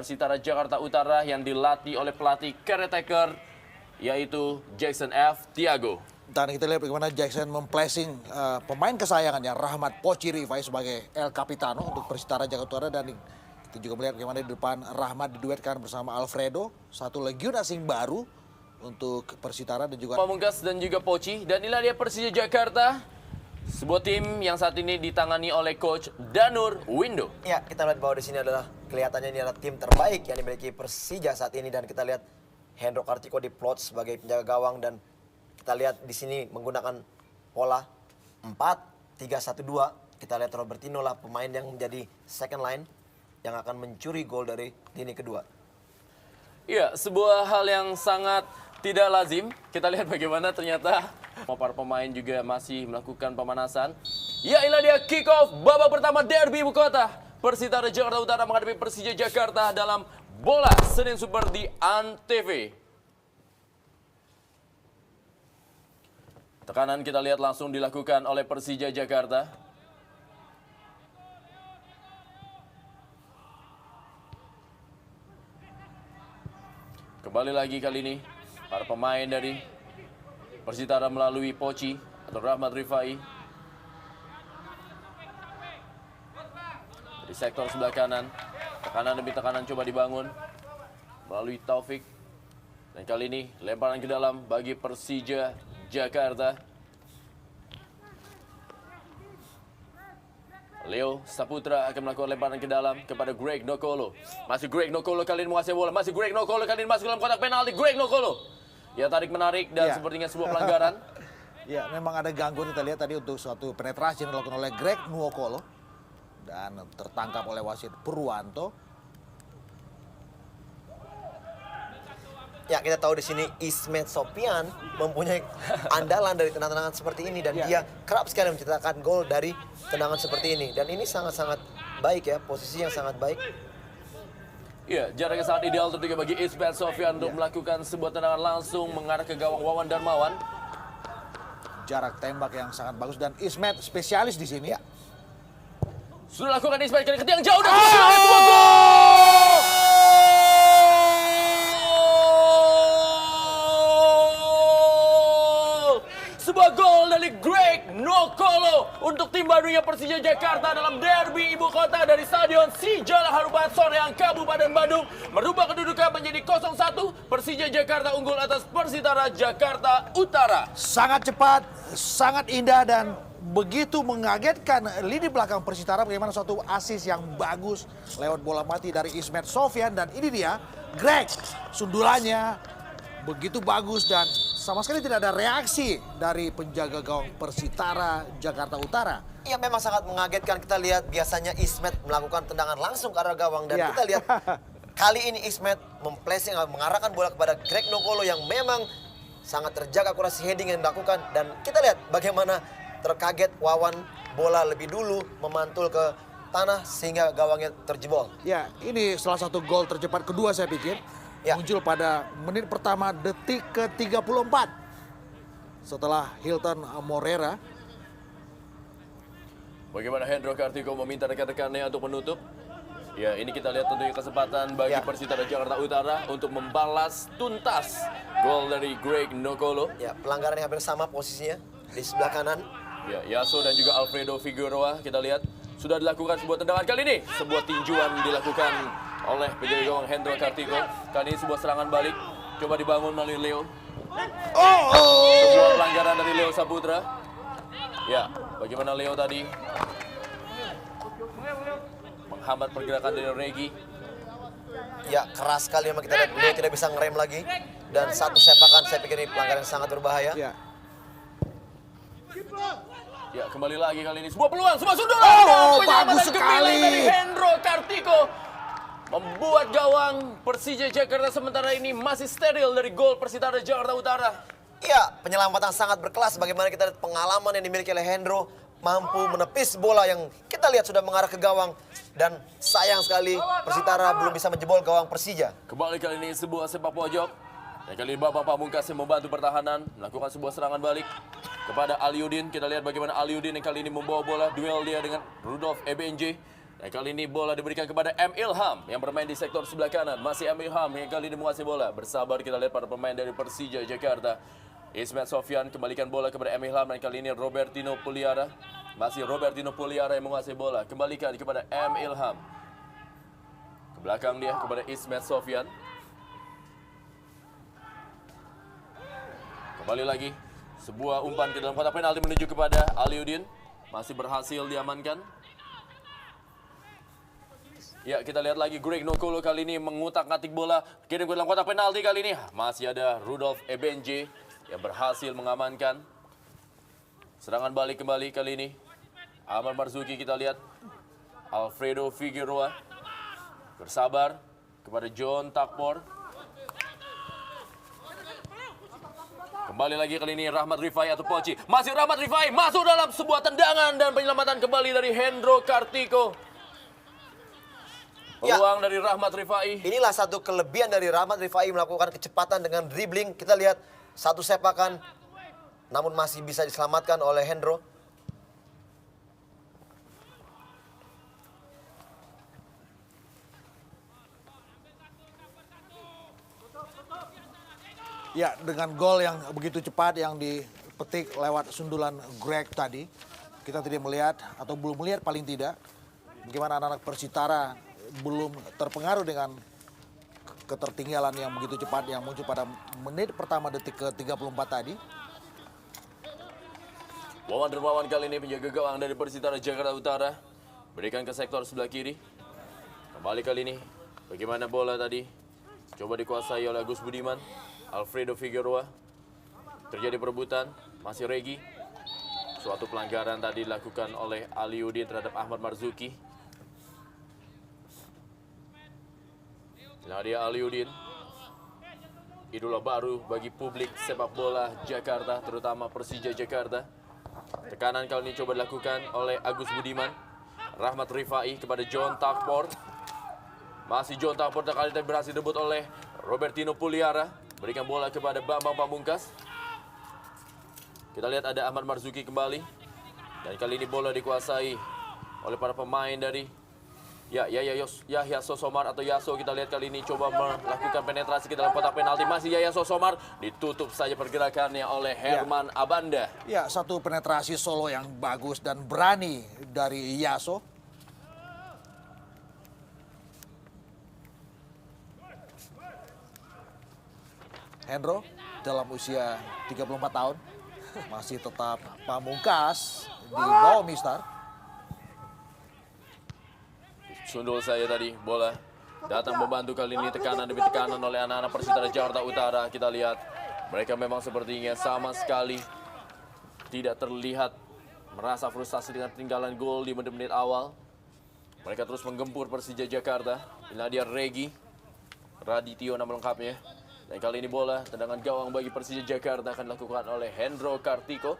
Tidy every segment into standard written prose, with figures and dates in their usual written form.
Persitara Jakarta Utara yang dilatih oleh pelatih caretaker yaitu Jackson F. Tiago. Dan kita lihat bagaimana Jackson memplacing pemain kesayangannya Rahmat Poci Rifai sebagai El Capitano untuk Persitara Jakarta Utara. Dan kita juga melihat bagaimana di depan Rahmat diduetkan bersama Alfredo, satu legiun asing baru untuk Persitara dan juga Pamungkas dan juga Poci. Dan inilah dia Persija Jakarta, sebuah tim yang saat ini ditangani oleh Coach Danur Windo. Ya, kita lihat bahwa di sini adalah kelihatannya ini adalah tim terbaik yang dimiliki Persija saat ini. Dan kita lihat Hendro Kartiko diplot sebagai penjaga gawang, dan kita lihat di sini menggunakan pola 4-3-1-2. Kita lihat Robertino lah pemain yang menjadi second line yang akan mencuri gol dari lini kedua. Iya, sebuah hal yang sangat tidak lazim. Kita lihat bagaimana ternyata para pemain juga masih melakukan pemanasan. Ya, inilah dia kick off babak pertama derby ibu kota. Persitara Jakarta Utara menghadapi Persija Jakarta dalam Bola Senin Super di ANTV. Tekanan kita lihat langsung dilakukan oleh Persija Jakarta. Kembali lagi kali ini para pemain dari Persitara melalui Poci atau Rahmat Rifai. Di sektor sebelah kanan, tekanan demi tekanan coba dibangun melalui Taufik. Dan kali ini lemparan ke dalam bagi Persija Jakarta. Leo Saputra akan melakukan lemparan ke dalam kepada Greg Nokolo. Masih Greg Nokolo kali ini menguasai bola. Masih Greg Nokolo kali ini masuk dalam kotak penalti. Greg Nokolo. Ya, tarik menarik dan sepertinya sebuah pelanggaran. ya memang ada gangguan kita lihat tadi untuk suatu penetrasi yang dilakukan oleh Greg Nokolo. Dan tertangkap oleh wasit Purwanto. Ya, kita tahu di sini Ismet Sopian mempunyai andalan dari tendangan seperti ini, dan dia kerap sekali menciptakan gol dari tendangan seperti ini. Dan ini sangat-sangat baik ya, posisi yang sangat baik. Iya, jaraknya sangat ideal tentunya bagi Ismet Sofian untuk melakukan sebuah tendangan langsung mengarah ke gawang Wawan Darmawan. Jarak tembak yang sangat bagus dan Ismet spesialis di sini. Sudah lakukan Ismet kali ketiga yang jauh dan sebuah gol! Sebuah gol dari Greg Nokolo untuk tim barunya Persija Jakarta dalam derby ibu kota dari Stadion Sijala Harupat Soreang, Kabupaten Bandung. Merubah kedudukan menjadi 0-1. Persija Jakarta unggul atas Persitara Jakarta Utara. Sangat cepat, sangat indah dan begitu mengagetkan lini belakang Persitara. Bagaimana suatu asis yang bagus lewat bola mati dari Ismet Sofian. Dan ini dia Greg, sundulannya begitu bagus dan sama sekali tidak ada reaksi dari penjaga gawang Persitara Jakarta Utara. Ya, memang sangat mengagetkan. Kita lihat biasanya Ismet melakukan tendangan langsung ke arah gawang, dan kita lihat kali ini Ismet memplacing, mengarahkan bola kepada Greg Nokolo yang memang sangat terjaga akurasi heading yang dilakukan. Dan kita lihat bagaimana terkaget Wawan, bola lebih dulu memantul ke tanah sehingga gawangnya terjebol. Ya, ini salah satu gol tercepat kedua saya pikir. Muncul pada menit pertama detik ke-34 setelah Hilton Morera. Bagaimana Hendro Kartiko meminta rekan-rekannya untuk menutup. Ya, ini kita lihat tentunya kesempatan bagi Persitara Jakarta Utara untuk membalas tuntas gol dari Greg Nokolo. Ya, pelanggaran yang hampir sama posisinya di sebelah kanan. Ya, Yaso dan juga Alfredo Figueroa kita lihat sudah dilakukan sebuah tendangan kali ini. Sebuah tinjuan dilakukan oleh penjaga gawang Hendro Kartiko. Kali ini sebuah serangan balik coba dibangun melalui Leo. Sebuah pelanggaran dari Leo Saputra. Ya, bagaimana Leo tadi menghambat pergerakan dari Regi. Ya, keras sekali memang kita lihat beliau tidak bisa ngerem lagi. Dan satu sepakan saya pikir ini pelanggaran yang sangat berbahaya. Ya, kembali lagi kali ini sebuah peluang, sebuah sundulan. Bagus sekali dari Hendro Kartiko membuat gawang Persija Jakarta sementara ini masih steril dari gol Persitara Jakarta Utara. Ya, penyelamatan sangat berkelas. Bagaimana kita lihat pengalaman yang dimiliki oleh Hendro, mampu menepis bola yang kita lihat sudah mengarah ke gawang. Dan sayang sekali Persitara belum bisa menjebol gawang Persija. Kembali kali ini sebuah sepak pojok. Dan kali ini Bapak Pamungkas yang membantu pertahanan melakukan sebuah serangan balik kepada Aliudin. Kita lihat bagaimana Aliudin yang kali ini membawa bola, duel dia dengan Rudolf Ebenje. Dan kali ini bola diberikan kepada M. Ilham yang bermain di sektor sebelah kanan. Masih M. Ilham yang kali ini menguasai bola. Bersabar kita lihat para pemain dari Persija Jakarta. Ismet Sofyan kembalikan bola kepada M. Ilham dan kali ini Robertino Puliara. Masih Robertino Puliara yang menguasai bola. Kembalikan kepada M. Ilham. Ke belakang dia kepada Ismet Sofyan. Kembali lagi. Sebuah umpan ke dalam kotak penalti menuju kepada Aliuddin. Masih berhasil diamankan. Ya, kita lihat lagi Greg Nokolo kali ini mengutak-atik bola. Kirim ke dalam kotak penalti kali ini. Masih ada Rudolf Ebenje yang berhasil mengamankan. Serangan balik kembali kali ini. Ahmad Marzuki kita lihat. Alfredo Figueroa. Bersabar kepada John Takpor. Kembali lagi kali ini Rahmat Rifai atau Poci. Masih Rahmat Rifai masuk dalam sebuah tendangan dan penyelamatan kembali dari Hendro Kartiko. Peluang dari Rahmat Rifai. Inilah satu kelebihan dari Rahmat Rifai melakukan kecepatan dengan dribbling. Kita lihat satu sepakan namun masih bisa diselamatkan oleh Hendro. Ya, dengan gol yang begitu cepat yang dipetik lewat sundulan Greg tadi, kita tidak melihat atau belum melihat paling tidak bagaimana anak-anak Persitara belum terpengaruh dengan ketertinggalan yang begitu cepat yang muncul pada menit pertama detik ke-34 tadi. Wawan Dermawan kali ini penjaga gawang dari Persitara Jakarta Utara. Berikan ke sektor sebelah kiri. Kembali kali ini. Bagaimana bola tadi? Coba dikuasai oleh Agus Budiman. Alfredo Figueroa. Terjadi perebutan. Masih Regi. Suatu pelanggaran tadi dilakukan oleh Aliuddin terhadap Ahmad Marzuki. Nadia Aliuddin, idola baru bagi publik sepak bola Jakarta, terutama Persija Jakarta. Tekanan kali ini coba dilakukan oleh Agus Budiman. Rahmat Rifai kepada John Takpor. Masih John Takpor kali ini berhasil debut oleh Robertino Puliara. Berikan bola kepada Bambang Pamungkas. Kita lihat ada Ahmad Marzuki kembali. Dan kali ini bola dikuasai oleh para pemain dari Yahya Sosomar atau Yaso. Kita lihat kali ini coba melakukan penetrasi ke dalam kotak penalti. Masih Yahya Sosomar, ditutup saja pergerakannya oleh Herman Abanda. Ya, satu penetrasi solo yang bagus dan berani dari Yaso. Hendro dalam usia 34 tahun masih tetap pamungkas di bawah Mistar. Sundul saya tadi, bola datang membantu kali ini tekanan demi tekanan oleh anak-anak Persitara Jakarta Utara. Kita lihat mereka memang sepertinya sama sekali tidak terlihat merasa frustasi dengan ketinggalan gol di menit-menit awal. Mereka terus menggempur Persija Jakarta. Inilah dia Regi Radityo nama lengkapnya. Dan kali ini bola tendangan gawang bagi Persija Jakarta akan dilakukan oleh Hendro Kartiko.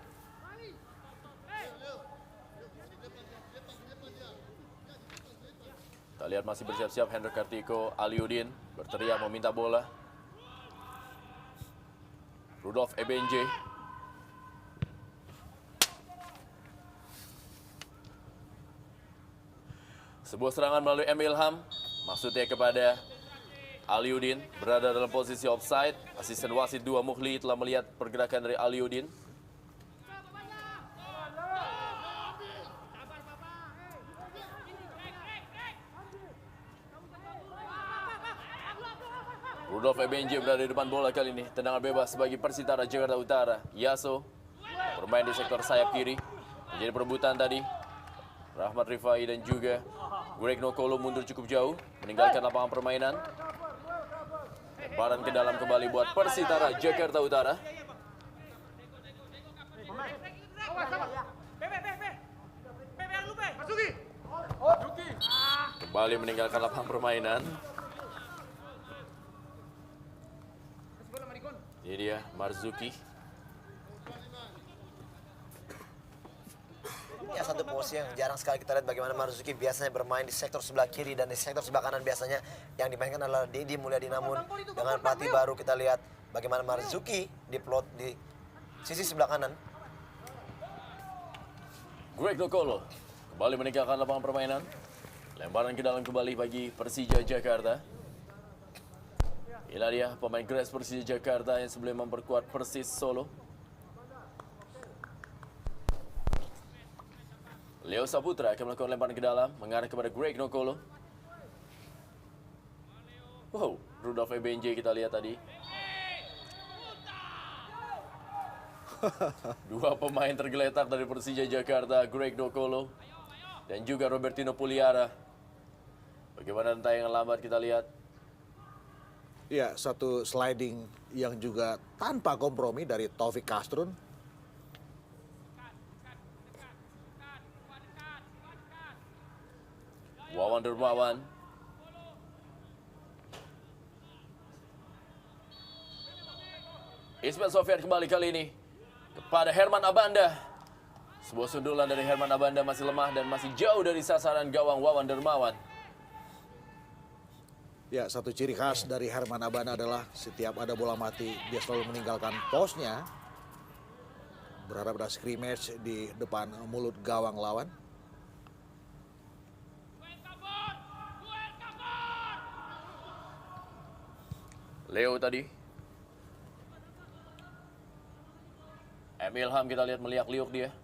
Kita lihat masih bersiap-siap Hendro Kartiko. Aliuddin berteriak meminta bola. Rudolf Ebenje. Sebuah serangan melalui M. Ilham. Maksudnya kepada Aliuddin. Berada dalam posisi offside. Asisten wasit 2 Mukhli telah melihat pergerakan dari Aliuddin. Rudolf Ebenje berada di depan bola kali ini. Tendangan bebas bagi Persitara Jakarta Utara. Yaso bermain di sektor sayap kiri. Menjadi perebutan tadi. Rahmat Rifai dan juga Greg Nokolo mundur cukup jauh. Meninggalkan lapangan permainan. Lemparan ke dalam kembali buat Persitara Jakarta Utara. Kembali meninggalkan lapangan permainan. Ini dia Marzuki. Ya, satu posisi yang jarang sekali kita lihat bagaimana Marzuki biasanya bermain di sektor sebelah kiri dan di sektor sebelah kanan biasanya yang dimainkan adalah Dedi Mulyadi. Namun dengan pelatih baru kita lihat bagaimana Marzuki diplot di sisi sebelah kanan. Greg Nokolo kembali meninggalkan lapangan permainan. Lemparan ke dalam kembali bagi Persija Jakarta. Inilah dia pemain Gres Persija Jakarta yang sebelum memperkuat Persis Solo. Leo Saputra akan melakukan lemparan ke dalam, mengarah kepada Greg Nokolo. Wow, Rudolf Ebenje kita lihat tadi. Dua pemain tergeletak dari Persija Jakarta, Greg Nokolo dan juga Robertino Puliara. Bagaimana tayangan lambat kita lihat. Ya, satu sliding yang juga tanpa kompromi dari Taufik Kastrun. Wawan Dermawan. Ismail Sofian kembali kali ini kepada Herman Abanda. Sebuah sundulan dari Herman Abanda masih lemah dan masih jauh dari sasaran gawang Wawan Dermawan. Ya, satu ciri khas dari Herman Abanda adalah setiap ada bola mati, dia selalu meninggalkan posnya. Berharap ada scrimmage di depan mulut gawang lawan. Leo tadi. Ilham kita lihat meliak-liuk dia.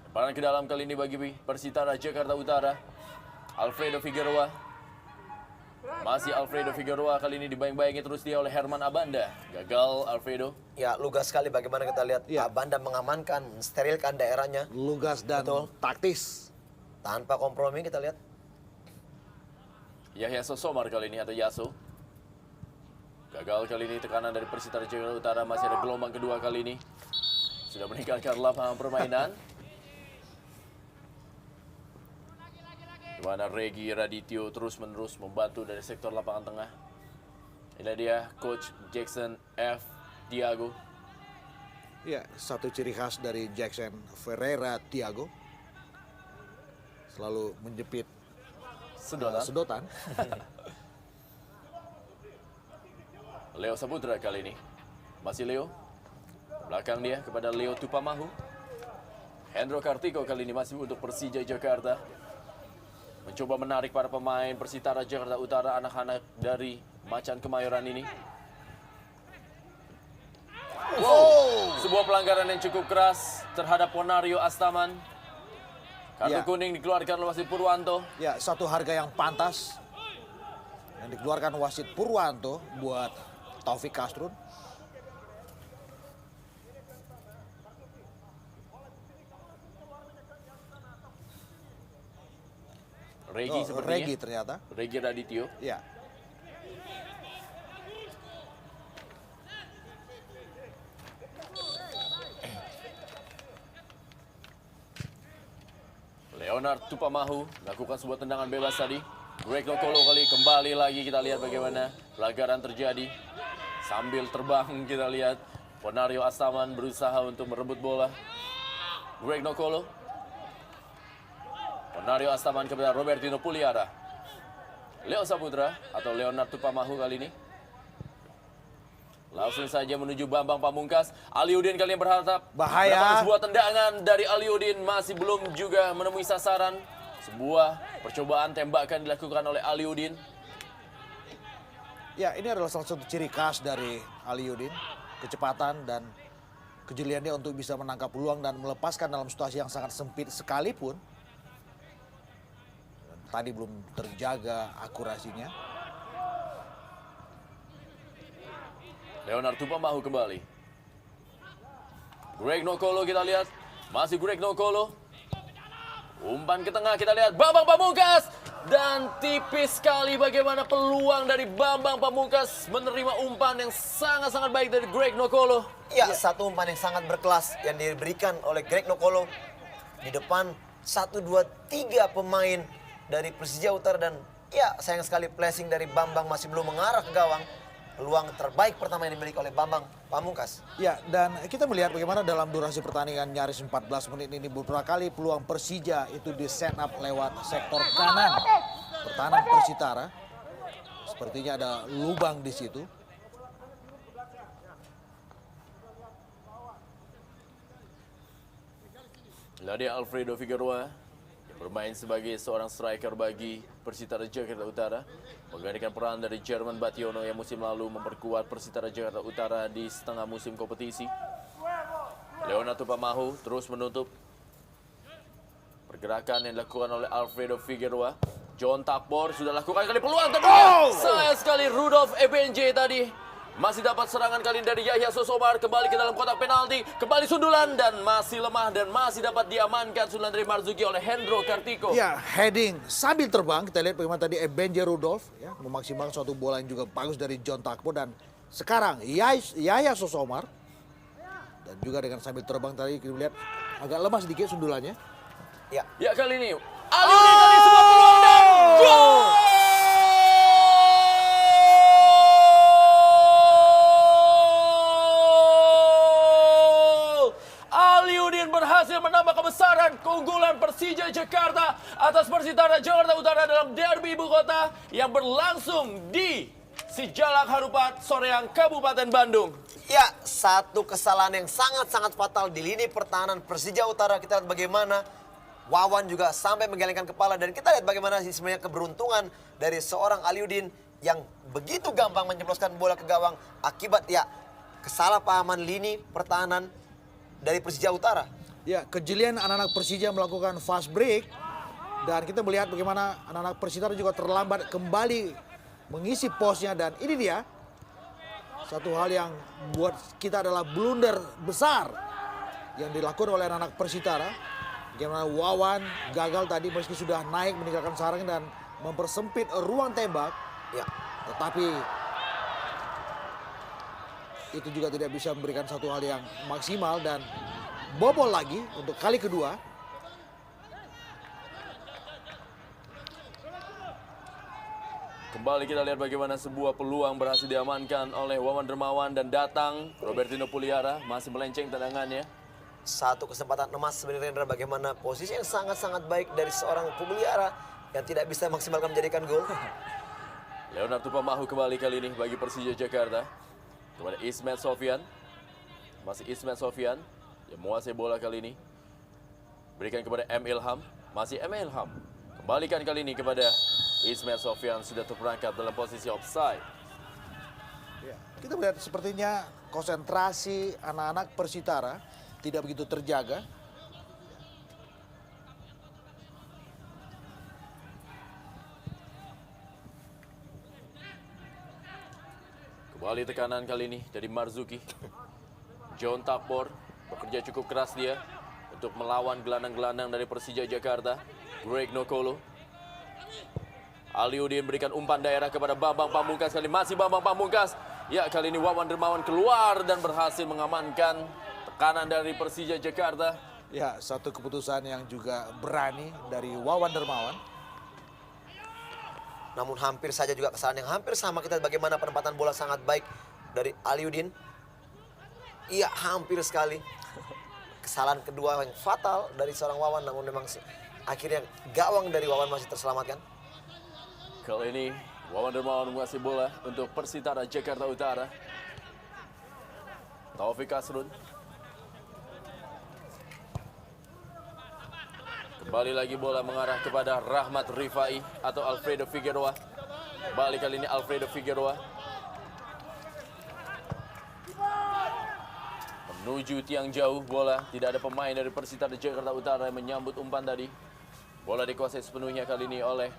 Lemparan ke dalam kali ini bagi Persitara Jakarta Utara. Alfredo Figueroa. Masih Alfredo Figueroa kali ini dibayang-bayangi terus dia oleh Herman Abanda. Gagal Alfredo. Ya, lugas sekali bagaimana kita lihat Ya. Abanda mengamankan, mensterilkan daerahnya Lugas dan Betul. taktis. tanpa kompromi kita lihat. Yahya Sosomar kali ini atau Yaso. Gagal kali ini tekanan dari Persitara Jakarta Utara. Masih ada gelombang kedua kali ini. Sudah meninggalkan lapangan permainan. Di mana Regi Radityo terus-menerus membantu dari sektor lapangan tengah. Inilah dia Coach Jackson F. Tiago. Ya, satu ciri khas dari Jackson Ferreira Tiago. Selalu menjepit Sedotan. sedotan. Leo Saputra kali ini. Masih Leo. Belakang dia kepada Leo Tupamahu. Hendro Kartiko kali ini masih untuk Persija Jakarta. Mencoba menarik para pemain Persitara Jakarta Utara, anak-anak dari Macan Kemayoran ini. Wow, sebuah pelanggaran yang cukup keras terhadap Ponario Astaman. Kartu Ya. kuning dikeluarkan oleh wasit Purwanto. Ya, satu harga yang pantas yang dikeluarkan wasit Purwanto buat Taufik Kastrun. Regi sepertinya. Regi ternyata. Regi Radityo. Ya. Leonard Tupamahu melakukan sebuah tendangan bebas tadi. Greg Nokolo kali kembali lagi kita lihat bagaimana pelanggaran terjadi. Sambil terbang kita lihat Ponario Astaman berusaha untuk merebut bola. Greg Nokolo. Ponario Astaman kepada Robertino Puliara. Leo Saputra atau Leonard Tupamahu kali ini. Langsung saja menuju Bambang Pamungkas. Aliudin kali ini berharap Bahaya. mendapatkan sebuah tendangan dari Aliudin. Masih belum juga menemui sasaran. Sebuah percobaan tembakan dilakukan oleh Aliudin. Ya, ini adalah salah satu ciri khas dari Aliudin. Kecepatan dan kejelian dia untuk bisa menangkap peluang dan melepaskan dalam situasi yang sangat sempit sekalipun. Dan tadi belum terjaga akurasinya. Leonard Tupamahu kembali. Greg Nokolo kita lihat. Masih Greg Nokolo. Umpan ke tengah kita lihat Bambang Pamungkas. Dan tipis sekali bagaimana peluang dari Bambang Pamungkas menerima umpan yang sangat-sangat baik dari Greg Nokolo. Ya, satu umpan yang sangat berkelas yang diberikan oleh Greg Nokolo di depan 1, 2, 3 pemain dari Persija Utara dan ya sayang sekali placing dari Bambang masih belum mengarah ke gawang. Peluang terbaik pertama yang dimiliki oleh Bambang Pamungkas. Ya, dan kita melihat bagaimana dalam durasi pertandingan nyaris 14 menit ini beberapa kali peluang Persija itu di set up lewat sektor kanan pertahanan Persitara. Sepertinya ada lubang di situ. Lalu dia Alfredo Figueroa. bermain sebagai seorang striker bagi Persitara Jakarta Utara, menggantikan peran dari Jerman Bationo yang musim lalu memperkuat Persitara Jakarta Utara di setengah musim kompetisi. Leonardo Pamahu terus menutup pergerakan yang dilakukan oleh Alfredo Figueroa. John Takbor sudah lakukan kali peluang tentunya. Sayang sekali Rudolf Ebenje tadi. Masih dapat serangan kali ini dari Yahya Sosomar. Kembali ke dalam kotak penalti. Kembali sundulan dan masih lemah dan masih dapat diamankan sundulan dari Marzuki oleh Hendro Kartiko. Ya, heading sambil terbang. Kita lihat bagaimana tadi Ebenje Rudolf ya, memaksimalkan suatu bola yang juga bagus dari John Takbor. Dan sekarang Yahya Sosomar. Dan juga dengan sambil terbang tadi kita lihat agak lemah sedikit sundulannya. Ya, Kali ini Aliudi kali sebuah peluang dan gol! Aliudin berhasil menambah kebesaran keunggulan Persija Jakarta atas Persitara Jakarta Utara dalam derby ibu kota yang berlangsung di Sijalak Harupat, Soreang, Kabupaten Bandung. Ya, satu kesalahan yang sangat-sangat fatal di lini pertahanan Persija Utara. Kita lihat bagaimana Wawan juga sampai menggelengkan kepala. Dan kita lihat bagaimana sebenarnya keberuntungan dari seorang Aliudin yang begitu gampang menjebloskan bola ke gawang akibat ya kesalahpahaman lini pertahanan dari Persija Utara. Ya, kejelian anak-anak Persija melakukan fast break. Dan kita melihat bagaimana anak-anak Persitara juga terlambat kembali mengisi posnya. Dan ini dia, satu hal yang buat kita adalah blunder besar yang dilakukan oleh anak-anak Persitara. Bagaimana Wawan gagal tadi meski sudah naik meninggalkan sarang dan mempersempit ruang tembak. Ya. Tetapi itu juga tidak bisa memberikan satu hal yang maksimal dan bobol lagi untuk kali kedua. Kembali kita lihat bagaimana sebuah peluang berhasil diamankan oleh Wawan Dermawan dan datang Robertino Puliara masih melenceng tendangannya. Satu kesempatan emas sebenarnya, Rendra, bagaimana posisi yang sangat-sangat baik dari seorang Puliara yang tidak bisa maksimalkan menjadikan gol. Leonardo Pamahu kembali kali ini bagi Persija Jakarta kepada Ismet Sofyan. Masih Ismet Sofyan yang menguasai bola kali ini. Berikan kepada M. Ilham. Masih M. Ilham. Kembalikan kali ini kepada Ismet Sofyan, sudah terperangkap dalam posisi offside. Ya, kita melihat sepertinya konsentrasi anak-anak Persitara tidak begitu terjaga. Kembali tekanan kali ini dari Marzuki. John Takbor bekerja cukup keras dia untuk melawan gelandang-gelandang dari Persija Jakarta. Greg Nokolo. Aliudin berikan umpan daerah kepada Bambang Pamungkas kali masih Bambang Pamungkas. Ya, kali ini Wawan Dermawan keluar dan berhasil mengamankan tekanan dari Persija Jakarta. Ya, satu keputusan yang juga berani dari Wawan Dermawan. Namun hampir saja juga kesalahan yang hampir sama. Kita lihat bagaimana penempatan bola sangat baik dari Aliudin. Iya, hampir sekali. Kesalahan kedua yang fatal dari seorang Wawan, namun memang akhirnya gawang dari Wawan masih terselamatkan. Kali ini Wawan Dermawan menguasai bola untuk Persitara Jakarta Utara. Taufik Kasrun. Kembali lagi bola mengarah kepada Rahmat Rifai atau Alfredo Figueroa. Kembali kali ini Alfredo Figueroa. Menuju tiang jauh bola. Tidak ada pemain dari Persitara Jakarta Utara yang menyambut umpan tadi. Bola dikuasai sepenuhnya kali ini oleh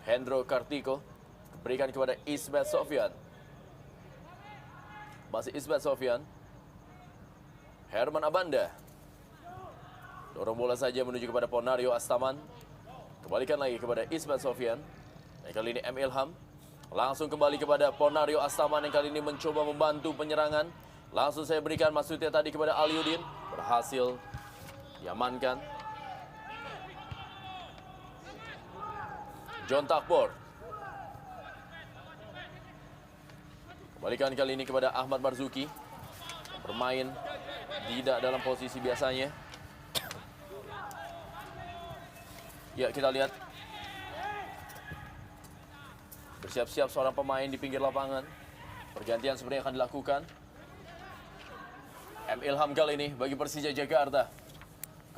Hendro Kartiko. Berikan kepada Ismet Sofyan. Masih Ismet Sofyan. Herman Abanda. Dorong bola saja menuju kepada Ponario Astaman. Kembalikan lagi kepada Ismet Sofyan. Dan kali ini M. Ilham. Langsung kembali kepada Ponario Astaman yang kali ini mencoba membantu penyerangan. Langsung saya berikan maksudnya tadi kepada Aliudin. Berhasil diamankan. John Takbor. Kembalikan kali ini kepada Ahmad Marzuki. Yang bermain tidak dalam posisi biasanya. Ya, kita lihat. Bersiap-siap seorang pemain di pinggir lapangan. Pergantian sebenarnya akan dilakukan. M. Ilham kali ini bagi Persija Jakarta.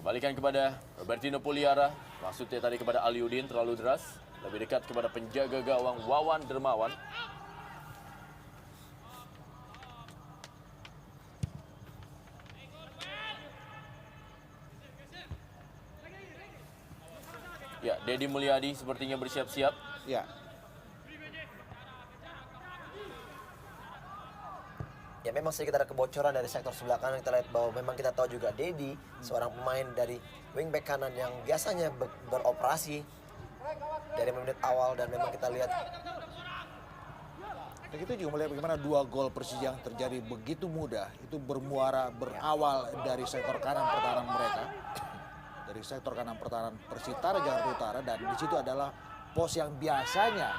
Kembalikan kepada Robertino Puliara. Maksudnya tadi kepada Aliudin terlalu deras. Lebih dekat kepada penjaga gawang Wawan Dermawan. Ya, Dedi Mulyadi sepertinya bersiap-siap. Ya. Ya memang sedikit ada kebocoran dari sektor sebelah kanan. Kita lihat bahwa memang kita tahu juga Dedi seorang pemain dari wingback kanan yang biasanya beroperasi dari menit awal, dan memang kita lihat Dan kita juga melihat bagaimana 2 gol Persija yang terjadi begitu mudah. Itu berawal dari sektor kanan pertahanan mereka. Dari sektor kanan pertahanan Persitara Jakarta Utara, dan di situ adalah pos yang biasanya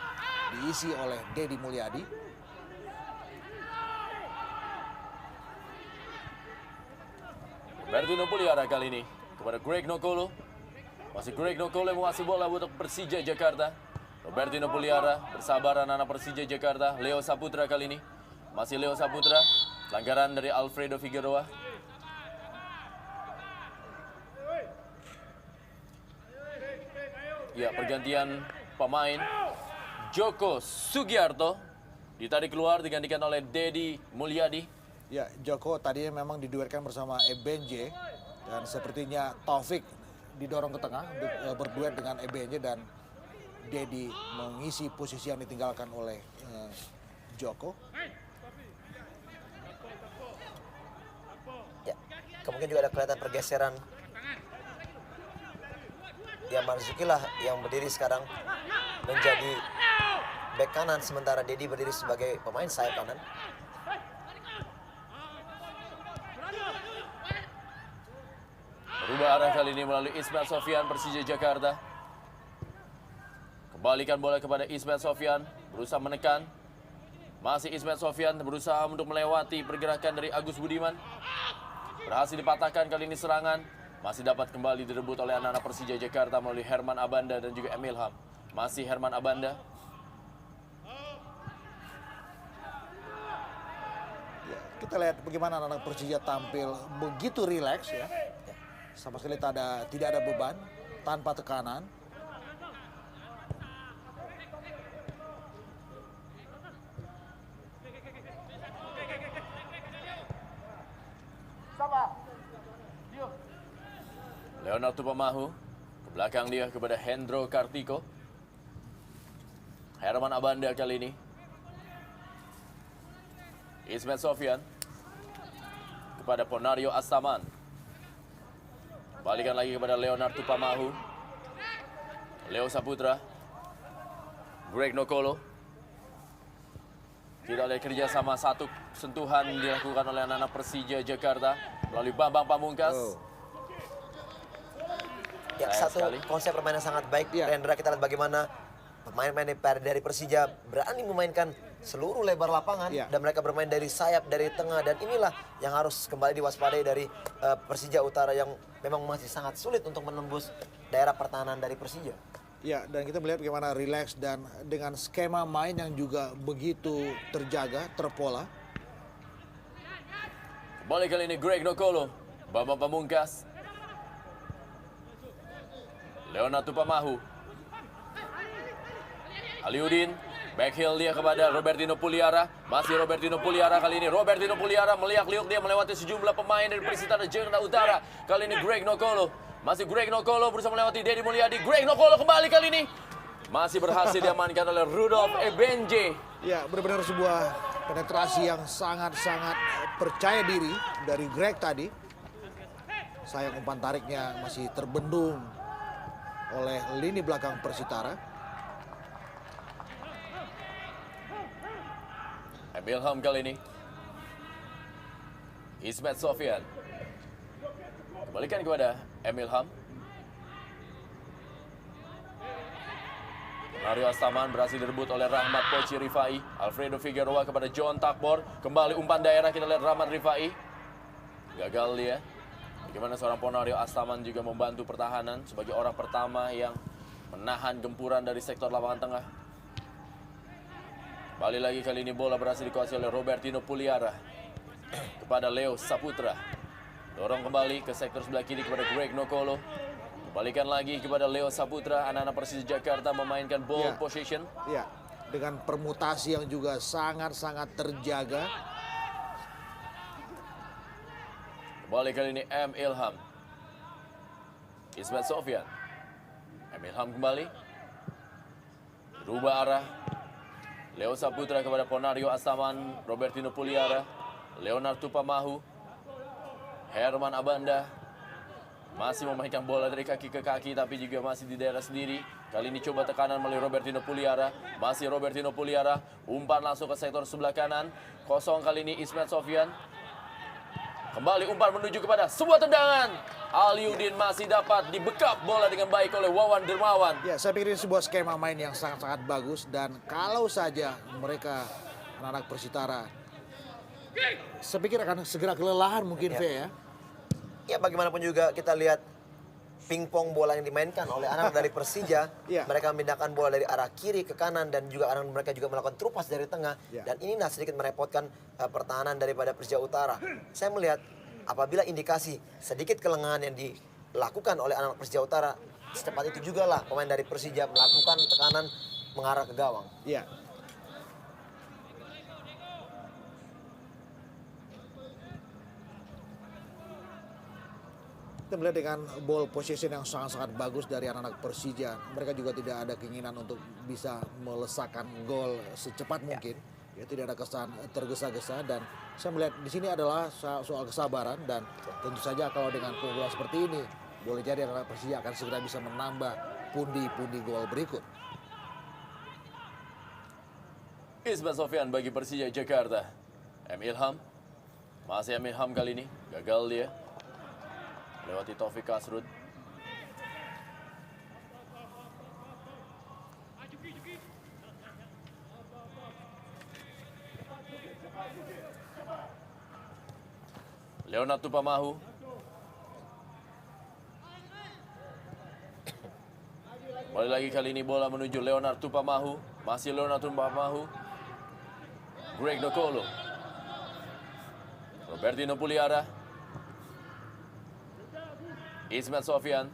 diisi oleh Dedi Mulyadi. Robertino Puliara kali ini kepada Greg Nokolo. Masih Greg Nokolo yang menguasai bola untuk Persija Jakarta. Robertino Puliara bersabar anak-anak Persija Jakarta. Leo Saputra kali ini. Masih Leo Saputra. Pelanggaran dari Alfredo Figueroa. Ya, pergantian pemain. Joko Sugiarto ditarik keluar digantikan oleh Dedi Mulyadi. Ya, Joko tadinya memang diduetkan bersama Ebenje, dan sepertinya Taufik didorong ke tengah berduet dengan Ebenje, dan Dedi mengisi posisi yang ditinggalkan oleh Joko. ya kemungkinan juga ada kelihatan pergeseran. Ya Marzuki lah yang berdiri sekarang menjadi bek kanan, sementara Dedi berdiri sebagai pemain sayap kanan. Berubah arah kali ini melalui Ismail Sofyan Persija Jakarta. Kembalikan bola kepada Ismail Sofyan, berusaha menekan. Masih Ismail Sofyan berusaha untuk melewati pergerakan dari Agus Budiman. Berhasil dipatahkan kali ini serangan. Masih dapat kembali direbut oleh anak-anak Persija Jakarta melalui Herman Abanda dan juga Emil Ham. Masih Herman Abanda. Ya, kita lihat bagaimana anak-anak Persija tampil begitu rileks ya. Sama sekali tidak ada beban, tanpa tekanan. Leonardo Tupamahu ke belakang dia kepada Hendro Kartiko. Herman Abanda kali ini. Ismail Sofyan kepada Ponario Astaman. Balikan lagi kepada Leonardo Tupamahu. Leo Saputra. Greg Nokolo. Kita lihat kerjasama satu sentuhan dilakukan oleh anak-anak Persija Jakarta melalui Bambang Pamungkas. Ya, Sayang satu sekali. konsep permainan sangat baik. Ya. Rendra, kita lihat bagaimana pemain-pemain dari Persija berani memainkan seluruh lebar lapangan, Ya. dan mereka bermain dari sayap, dari tengah, dan inilah yang harus kembali diwaspadai dari Persija Utara yang memang masih sangat sulit untuk menembus daerah pertahanan dari Persija. Ya, dan kita melihat bagaimana rileks dan dengan skema main yang juga begitu terjaga, terpola. Kembali kali ini Greg Nokolo. Bambang Pamungkas. Leonardo Tupamahu. Aliudin, back heel dia kepada Robertino Puliara. Masih Robertino Puliara kali ini. Robertino Puliara meliak-liuk dia melewati sejumlah pemain dari Persitara Jakarta Utara. Kali ini Greg Nokolo. Masih Greg Nokolo berusaha melewati Dedi Mulyadi. Greg Nokolo kembali kali ini. Masih berhasil diamankan oleh Rudolf Ebenje. Ya, benar-benar sebuah penetrasi yang sangat-sangat percaya diri dari Greg tadi. Sayang umpan tariknya masih terbendung oleh lini belakang Persitara. Emil Ham kali ini. Ismet Sofyan. Kembalikan kepada Emil Ham. Mario Astaman berhasil direbut oleh Rahmat Poci Rifai. Alfredo Figueroa kepada John Takbor. Kembali umpan daerah, kita lihat Rahmat Rifai. Gagal dia. Bagaimana seorang Ponario Astaman juga membantu pertahanan sebagai orang pertama yang menahan gempuran dari sektor lapangan tengah. Kembali lagi kali ini bola berhasil dikuasai oleh Robertino Puliara kepada Leo Saputra. Dorong kembali ke sektor sebelah kiri kepada Greg Nokolo. Kembalikan lagi kepada Leo Saputra. Anak-anak Persija Jakarta memainkan ball position. Ya, dengan permutasi yang juga sangat-sangat terjaga. Kembali kali ini M. Ilham. Ismet Sofyan. M. Ilham kembali. Rubah arah. Leo Saputra kepada Ponario Astaman. Robertino Puliara. Leonard Tupamahu. Herman Abanda. Masih memainkan bola dari kaki ke kaki tapi juga masih di daerah sendiri. Kali ini coba tekanan melalui Robertino Puliara. Masih Robertino Puliara. Umpan langsung ke sektor sebelah kanan. Kosong kali ini Ismet Sofyan. Kembali umpan menuju kepada sebuah tendangan. Aliudin masih dapat dibekap bola dengan baik oleh Wawan Dermawan. Ya, saya pikir ini sebuah skema main yang sangat-sangat bagus. Dan kalau saja mereka, anak-anak Persitara, saya pikir akan segera kelelahan mungkin, V ya. Ya bagaimanapun juga kita lihat pingpong bola yang dimainkan oleh anak dari Persija. Ya. Mereka memindahkan bola dari arah kiri ke kanan dan juga mereka juga melakukan trupas dari tengah. Ya. Dan inilah sedikit merepotkan pertahanan daripada Persija Utara. Saya melihat apabila indikasi sedikit kelengahan yang dilakukan oleh anak Persija Utara, secepat itu juga lah pemain dari Persija melakukan tekanan mengarah ke gawang. Ya. Kita melihat dengan ball possession yang sangat-sangat bagus dari anak-anak Persija. Mereka juga tidak ada keinginan untuk bisa melesakkan gol secepat mungkin. Ya, tidak ada kesan tergesa-gesa dan saya melihat di sini adalah soal kesabaran dan tentu saja kalau dengan keunggulan seperti ini boleh jadi anak-anak Persija akan segera bisa menambah pundi-pundi gol berikut. Ismet Sofyan bagi Persija Jakarta. M. Ilham. Masih M. Ilham kali ini. Gagal dia. Lewati Taufik Kasrud. Leonard Tupamahu. Kembali lagi kali ini bola menuju Leonard Tupamahu. Masih Leonard Tupamahu. Greg Nokolo. Robertino Puliara. Ismet Sofyan.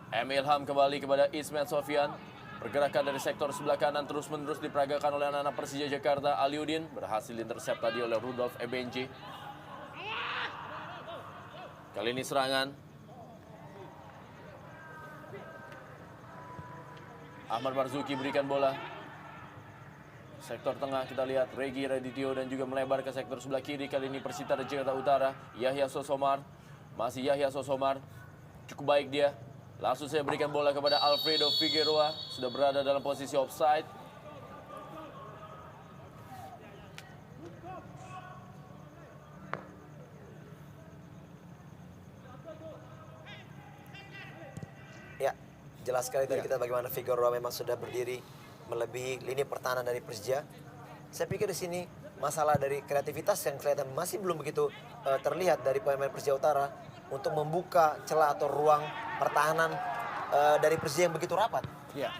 M. Ilham kembali kepada Ismet Sofyan. Pergerakan dari sektor sebelah kanan terus-menerus diperagakan oleh anak-anak Persija Jakarta. Aliudin berhasil intercept tadi oleh Rudolf Ebenji. Kali ini serangan. Ahmad Marzuki berikan bola. Sektor tengah kita lihat Regi Radityo dan juga melebar ke sektor sebelah kiri. Kali ini Persitara Jakarta Utara. Yahya Sosomar. Masih Yahya Sosomar. Cukup baik dia. Langsung saya berikan bola kepada Alfredo Figueroa. Sudah berada dalam posisi offside. Ya, jelas sekali tadi kita bagaimana Figueroa memang sudah berdiri melebihi lini pertahanan dari Persija. Saya pikir di sini masalah dari kreativitas yang kelihatan masih belum begitu terlihat dari pemain Persija Utara untuk membuka celah atau ruang pertahanan dari Persija yang begitu rapat. Ya.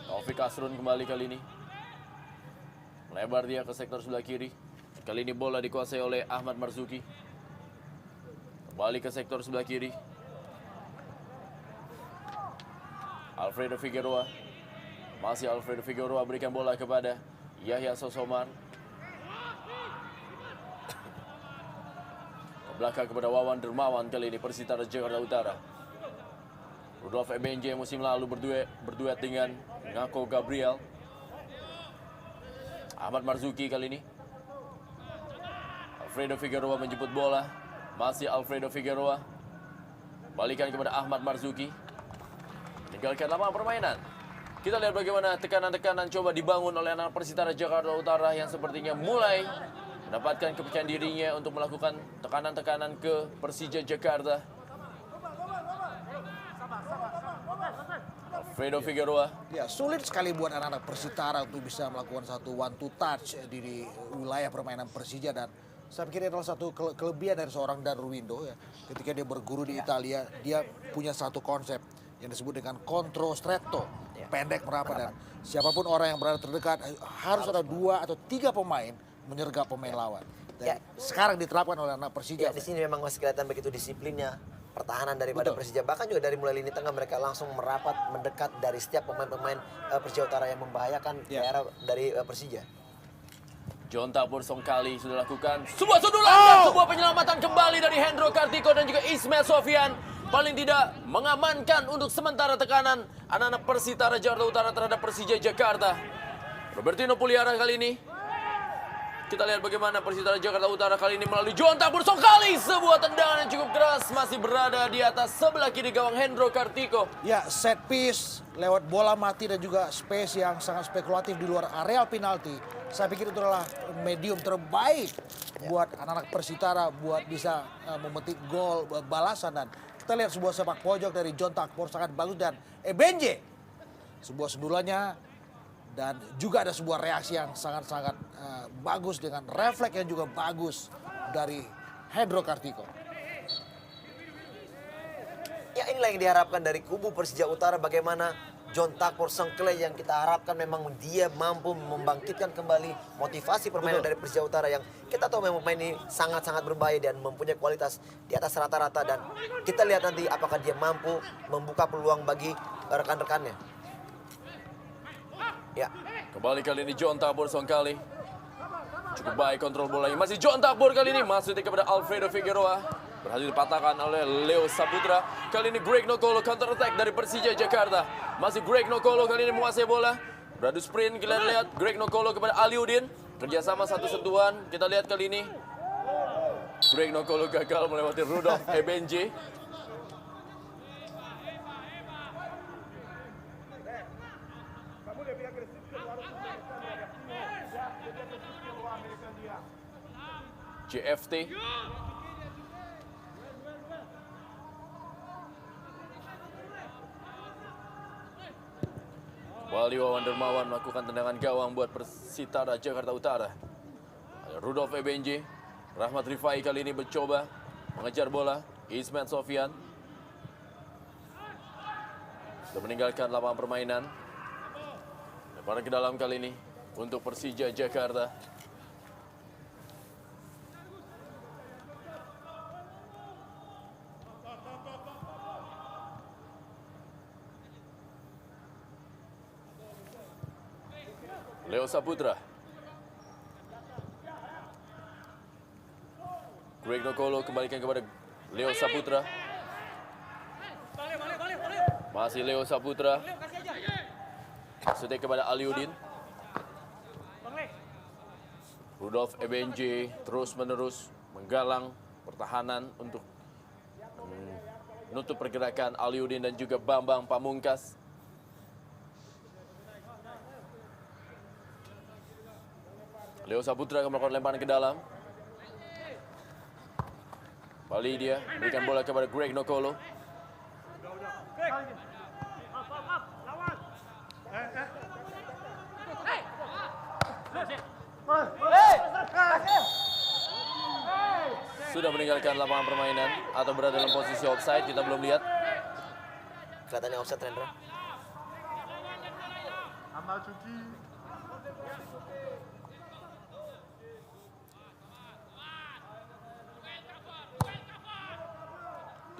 Taufik Kasrun kembali kali ini. Melebar dia ke sektor sebelah kiri. Kali ini bola dikuasai oleh Ahmad Marzuki. Kembali ke sektor sebelah kiri. Alfredo Figueroa. Masih Alfredo Figueroa berikan bola kepada Yahya Sosomar. Ke belakang kepada Wawan Dermawan kali ini Persitara Jakarta Utara. Rudolf Ebenje musim lalu berduet dengan Ngako Gabriel. Ahmad Marzuki kali ini. Alfredo Figueroa menjemput bola. Masih Alfredo Figueroa. Balikan kepada Ahmad Marzuki. Tinggalkan lapangan permainan. Kita lihat bagaimana tekanan-tekanan coba dibangun oleh anak Persitara Jakarta Utara yang sepertinya mulai mendapatkan kepercayaan dirinya untuk melakukan tekanan-tekanan ke Persija Jakarta. Alfredo Figueroa. Ya, sulit sekali buat anak-anak Persitara untuk bisa melakukan satu one to touch di wilayah permainan Persija dan saya pikir itu adalah satu kelebihan dari seorang Darwindo ya. Ketika dia berguru di Italia, dia punya satu konsep yang disebut dengan kontro stretto, Ya. pendek merapat, dan siapapun orang yang berada terdekat harus ada 2 atau 3 pemain menyergap pemain lawan. Dan Ya. sekarang diterapkan oleh anak Persija. Ya, di sini memang masih kelihatan begitu disiplinnya pertahanan daripada Betul. Persija. Bahkan juga dari mulai lini tengah mereka langsung merapat mendekat dari setiap pemain-pemain Persija Utara yang membahayakan Ya. daerah dari Persija. John Tabor Songkali sudah lakukan sebuah sundulan dan sebuah penyelamatan kembali dari Hendro Kartiko dan juga Ismail Sofian. Paling tidak mengamankan untuk sementara tekanan anak-anak Persitara Jakarta Utara terhadap Persija Jakarta. Robertino Puliara kali ini. Kita lihat bagaimana Persitara Jakarta Utara kali ini melalui John Tabor Songkali. Sebuah tendangan yang cukup keras masih berada di atas sebelah kiri gawang Hendro Kartiko. Ya, set piece lewat bola mati dan juga space yang sangat spekulatif di luar areal penalti. Saya pikir itu adalah medium terbaik buat anak-anak Persitara buat bisa memetik gol balasan. Dan kita lihat sebuah sepak pojok dari John Tabor sangat bagus, dan Ebenje sebuah sundulannya, dan juga ada sebuah reaksi yang sangat-sangat bagus dengan refleks yang juga bagus dari Hendro Kartiko. Ya, inilah yang diharapkan dari kubu Persija Utara, bagaimana John Tabor Songkele yang kita harapkan memang dia mampu membangkitkan kembali motivasi permainan dari Persija Utara yang kita tahu memang pemain ini sangat-sangat berbahaya dan mempunyai kualitas di atas rata-rata, dan kita lihat nanti apakah dia mampu membuka peluang bagi rekan-rekannya. Ya, Kembali kali ini John Tabor Songkali. Cukup baik kontrol bolanya. Masih John Tabor kali ini. Masuk kepada Alfredo Figueroa. Berhasil dipatahkan oleh Leo Saputra. Kali ini Greg Nokolo counter attack dari Persija Jakarta. Masih Greg Nokolo kali ini menguasai bola. Beradu sprint, kita lihat Greg Nokolo kepada Aliudin. Kerjasama satu sentuhan. Kita lihat kali ini Greg Nokolo gagal melewati Rudolf Ebenje. JFT. Wali Wawan Dermawan melakukan tendangan gawang buat Persitara Jakarta Utara. Ada Rudolf Ebenje. Rahmat Rifai kali ini mencoba mengejar bola. Ismail Sofian sudah meninggalkan lapangan permainan. Lemparan ke dalam kali ini untuk Persija Jakarta. Leo Saputra. Greg Nokolo kembalikan kepada Leo Saputra. Masih Leo Saputra. Setek kepada Aliudin. Rudolf Ebenje terus-menerus menggalang pertahanan untuk menutup pergerakan Aliudin dan juga Bambang Pamungkas. Leo Saputra akan melakukan lemparan ke dalam. Bali dia berikan bola kepada Greg Nokolo. Sudah meninggalkan lapangan permainan atau berada dalam posisi offside, kita belum lihat. kelihatannya offside, Rendra.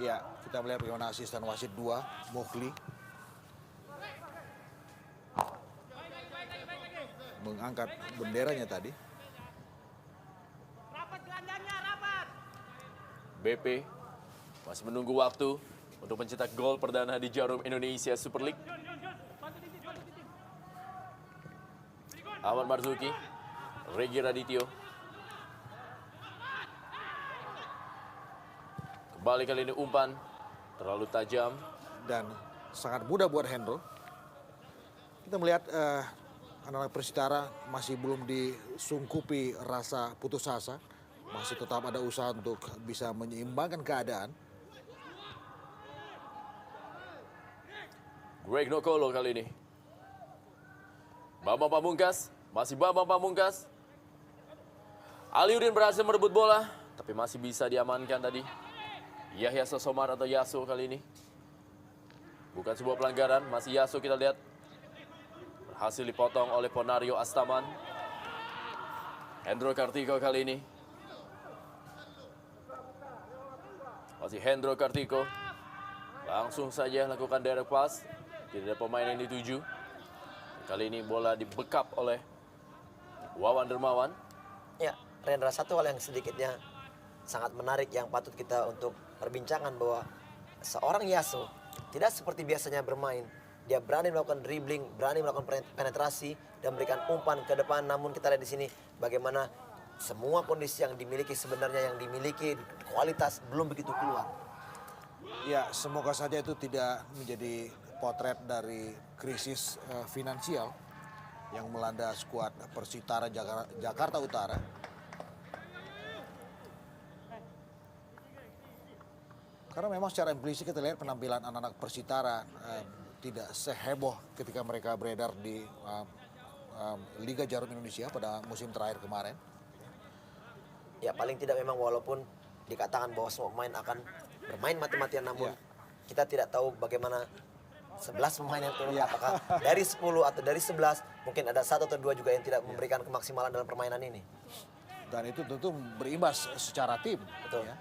Ya, kita melihat bagaimana asisten wasit 2, Mukli, mengangkat benderanya tadi. BP masih menunggu waktu untuk mencetak gol perdana di Jarum Indonesia Super League. Ahmad Marzuki, Regi Radityo. Kembali kali ini umpan terlalu tajam. Dan sangat mudah buat Hendro. Kita melihat anak-anak Persitara masih belum disungkupi rasa putus asa. Masih tetap ada usaha untuk bisa menyeimbangkan keadaan. Greg Nokolo kali ini. Bambang Pamungkas, masih Bambang Pamungkas. Aliudin berhasil merebut bola, tapi masih bisa diamankan tadi. Yahya Sosomar atau Yaso kali ini. Bukan sebuah pelanggaran, masih Yaso kita lihat. Berhasil dipotong oleh Ponario Astaman. Hendro Kartiko kali ini. Masih Hendro Kartiko. Langsung saja lakukan direct pass. Tidak ada pemain yang dituju. Kali ini bola dibekap oleh Wawan Dermawan. Ya, Rendra, satu hal yang sedikitnya sangat menarik yang patut kita untuk perbincangan bahwa seorang Yaso tidak seperti biasanya bermain. Dia berani melakukan dribbling, berani melakukan penetrasi dan memberikan umpan ke depan. Namun kita lihat di sini bagaimana semua kondisi yang dimiliki sebenarnya yang dimiliki kualitas belum begitu keluar. Ya, semoga saja itu tidak menjadi potret dari krisis finansial yang melanda skuad Persitara Jakarta Utara. Karena memang secara implisit kita lihat penampilan anak-anak Persitara tidak seheboh ketika mereka beredar di Liga Jarum Indonesia pada musim terakhir kemarin. Ya, paling tidak memang walaupun dikatakan bahwa semua pemain akan bermain mati-matian, namun kita tidak tahu bagaimana 11 pemain yang turun, apakah dari 10 atau dari 11, mungkin ada 1 atau 2 juga yang tidak memberikan kemaksimalan dalam permainan ini. Dan itu tentu berimbas secara tim. Betul. Ya.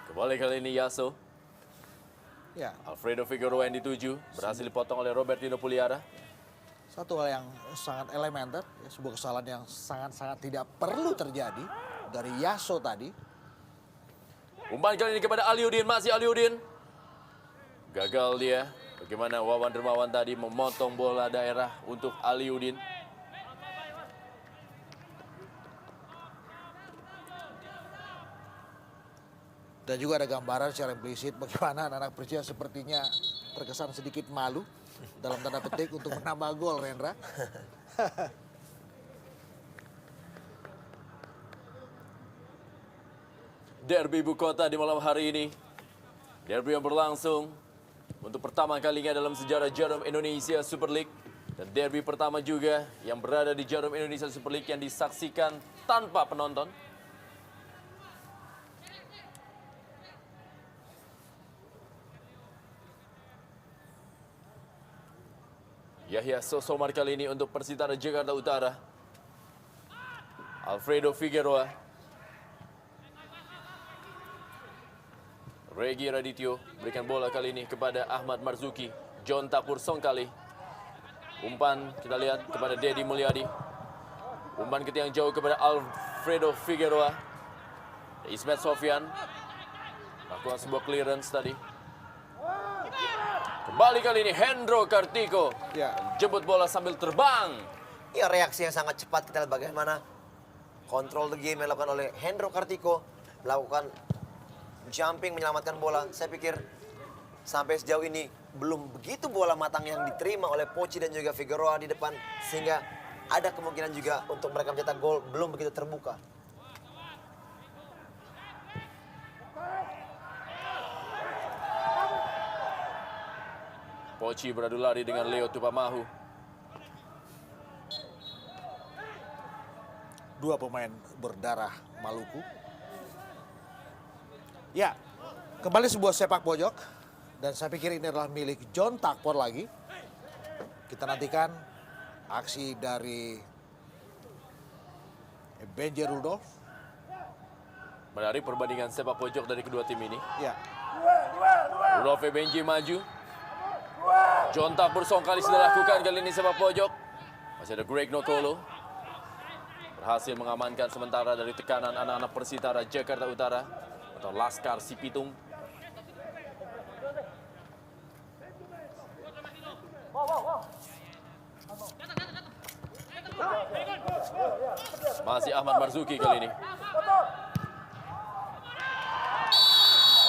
Kembali kali ini Yaso. Ya, Alfredo Figueroa yang dituju. Berhasil dipotong oleh Robertino Puliara. satu hal yang sangat elementer, ya, sebuah kesalahan yang sangat-sangat tidak perlu terjadi dari Yaso tadi. Umpan kali ini kepada Aliudin, masih Aliudin. Gagal dia. Bagaimana Wawan Dermawan tadi memotong bola daerah untuk Aliudin. Dan juga ada gambaran secara implisit bagaimana anak-anak Persija sepertinya terkesan sedikit malu dalam tanda petik untuk menambah gol, Rendra. Derby ibu kota di malam hari ini. Derby yang berlangsung untuk pertama kalinya dalam sejarah Jarum Indonesia Super League. Dan derby pertama juga yang berada di Jarum Indonesia Super League yang disaksikan tanpa penonton. Yahya Sosomar kali ini untuk Persitara Jakarta Utara. Alfredo Figueroa. Regi Radityo berikan bola kali ini kepada Ahmad Marzuki. John Tapur Songkali. Umpan kita lihat kepada Dedi Mulyadi. Umpan ke tiang jauh kepada Alfredo Figueroa. Ismet Sofian lakukan sebuah clearance tadi. Kembali kali ini Hendro Kartiko. Jemput bola sambil terbang. Ya, reaksi yang sangat cepat, kita lihat bagaimana kontrol the game yang dilakukan oleh Hendro Kartiko, melakukan jumping menyelamatkan bola. Saya pikir sampai sejauh ini belum begitu bola matang yang diterima oleh Poci dan juga Figueroa di depan, sehingga ada kemungkinan juga untuk mereka mencetak gol belum begitu terbuka. Poci beradu lari dengan Leo Tupamahu. Dua pemain berdarah Maluku. Ya, kembali sebuah sepak pojok. Dan saya pikir ini adalah milik John Takpor lagi. Kita nantikan aksi dari Benji Rudolf. Menarik perbandingan sepak pojok dari kedua tim ini. Ya, Rudolf Benji maju. John Takpor Songkali sudah lakukan kali ini sepak pojok. Masih ada Greg Nokolo. Berhasil mengamankan sementara dari tekanan anak-anak Persitara Jakarta Utara atau Laskar Sipitung. Masih Ahmad Marzuki kali ini.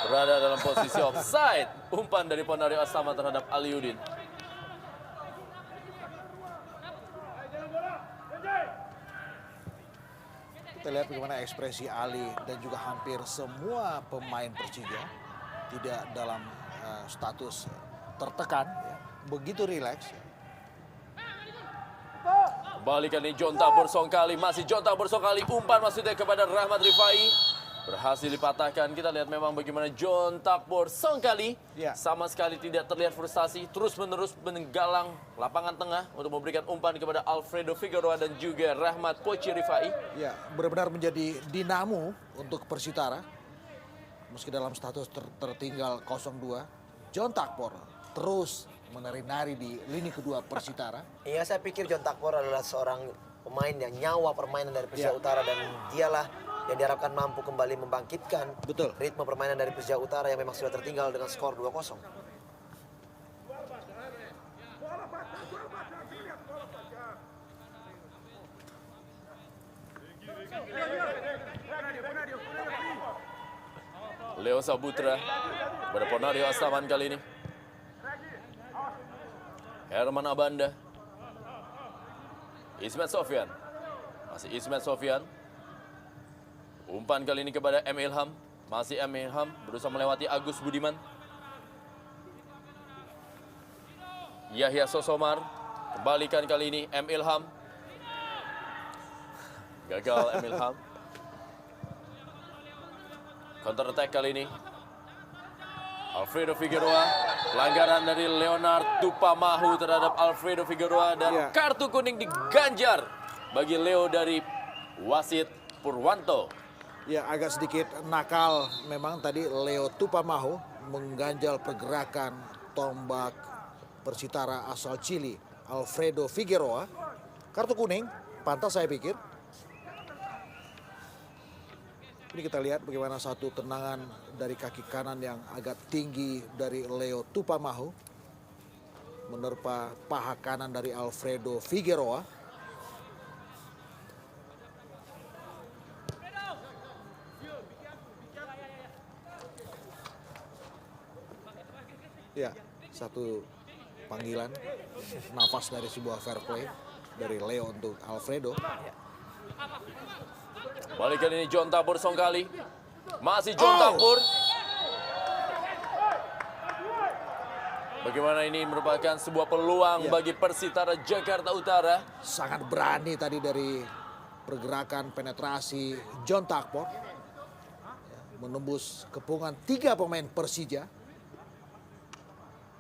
Berada dalam posisi offside. Umpan dari Ponario Astama terhadap Aliudin. kita lihat bagaimana ekspresi Ali dan juga hampir semua pemain Persija tidak dalam status tertekan, ya. Begitu rileks. Kembali kali John Tabor Songkali, masih John Tabor Songkali, umpan maksudnya kepada Rahmat Rifai. berhasil dipatahkan. Kita lihat memang bagaimana John Takbor Songkali Ya. sama sekali tidak terlihat frustasi, terus-menerus menggalang lapangan tengah untuk memberikan umpan kepada Alfredo Figueroa dan juga Rahmat Poci Rifai. Ya, benar-benar menjadi dinamo untuk Persitara. Meski dalam status tertinggal 0-2, John Takbor terus menari-nari di lini kedua Persitara. Iya, saya pikir John Takbor adalah seorang pemain yang nyawa permainan dari Persija Ya. Utara dan dialah yang diharapkan mampu kembali membangkitkan Betul. ritme permainan dari Persija Utara yang memang sudah tertinggal dengan skor 2-0. Leo Sabutra pada Ponario Astaman kali ini. Herman Abanda. Ismet Sofyan. Masih Ismet Sofyan. Umpan kali ini kepada M. Ilham. Masih M. Ilham berusaha melewati Agus Budiman. Yahya Sosomar. Kembalikan kali ini M. Ilham. Gagal M. Ilham. Counter attack kali ini. Alfredo Figueroa. Pelanggaran dari Leonard Tupamahu terhadap Alfredo Figueroa. Dan Ya. kartu kuning diganjar bagi Leo dari wasit Purwanto. Ya, agak sedikit nakal memang tadi Leo Tupamahu mengganjal pergerakan tombak Persitara asal Chili Alfredo Figueroa. Kartu kuning, pantas saya pikir. Ini kita lihat bagaimana satu tendangan dari kaki kanan yang agak tinggi dari Leo Tupamahu menerpa paha kanan dari Alfredo Figueroa. Ya, satu panggilan nafas dari sebuah fair play dari Leo untuk Alfredo. Balik kali ini John Takbor Songkali. Masih John Oh. Takbor. Bagaimana ini merupakan sebuah peluang Ya. bagi Persitara Jakarta Utara. Sangat berani tadi dari pergerakan penetrasi John Takbor. Ya, menembus kepungan 3 pemain Persija.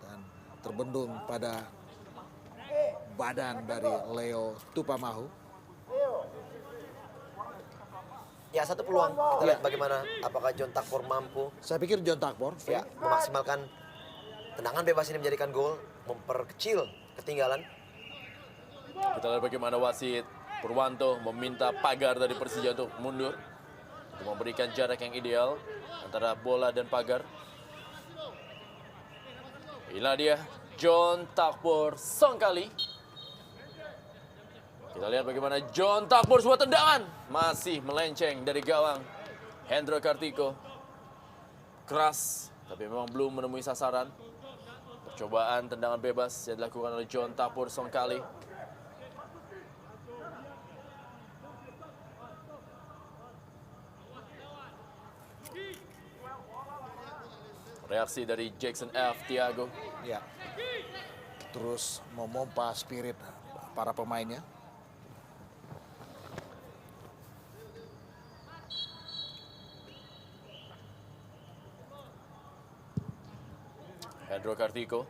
Dan terbendung pada badan dari Leo Tupamahu. Ya, satu peluang. Kita lihat bagaimana apakah John Takbor mampu Saya pikir John Takbor ya memaksimalkan tendangan bebas ini menjadikan gol, memperkecil ketinggalan. Kita lihat bagaimana wasit Purwanto meminta pagar dari Persija untuk mundur. Untuk memberikan jarak yang ideal antara bola dan pagar. Inilah dia John Takbor Songkali. Kita lihat bagaimana John Takbor sebuah tendangan. Masih melenceng dari gawang Hendro Kartiko. Keras, tapi memang belum menemui sasaran. Percobaan tendangan bebas yang dilakukan oleh John Takbor Songkali. Reaksi dari Jackson F. Tiago. ya terus memompa spirit para pemainnya. Hendro Kartiko.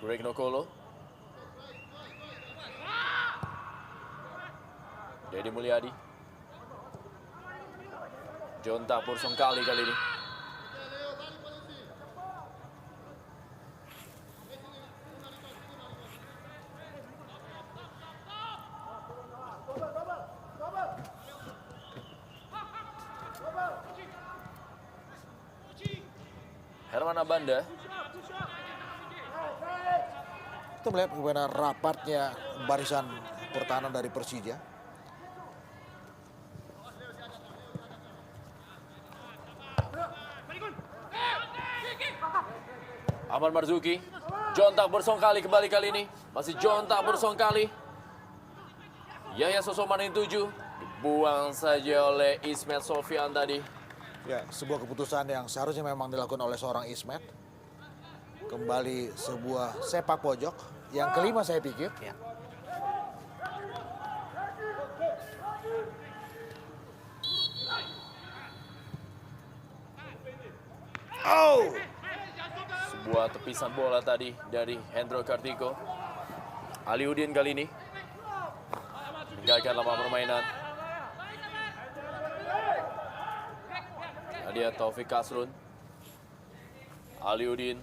Greg Nokolo. Dedi Mulyadi. John Takbor Songkali kali ini. Herman Abanda. Kita melihat bagaimana rapatnya barisan pertahanan dari Persija. Ahmad Marzuki. John Takbor Songkali kembali kali ini. Masih John Takbor Songkali. Yahya Sosomar yang 7. Dibuang saja oleh Ismet Sofyan tadi. Ya, sebuah keputusan yang seharusnya memang dilakukan oleh seorang Ismet. Kembali sebuah sepak pojok. Yang kelima saya pikir. Oh, Sebuah tepisan bola tadi dari Hendro Kartiko. Aliudin kali ini meninggalkan lama permainan. Nadia Taufik Kasrun. Aliudin.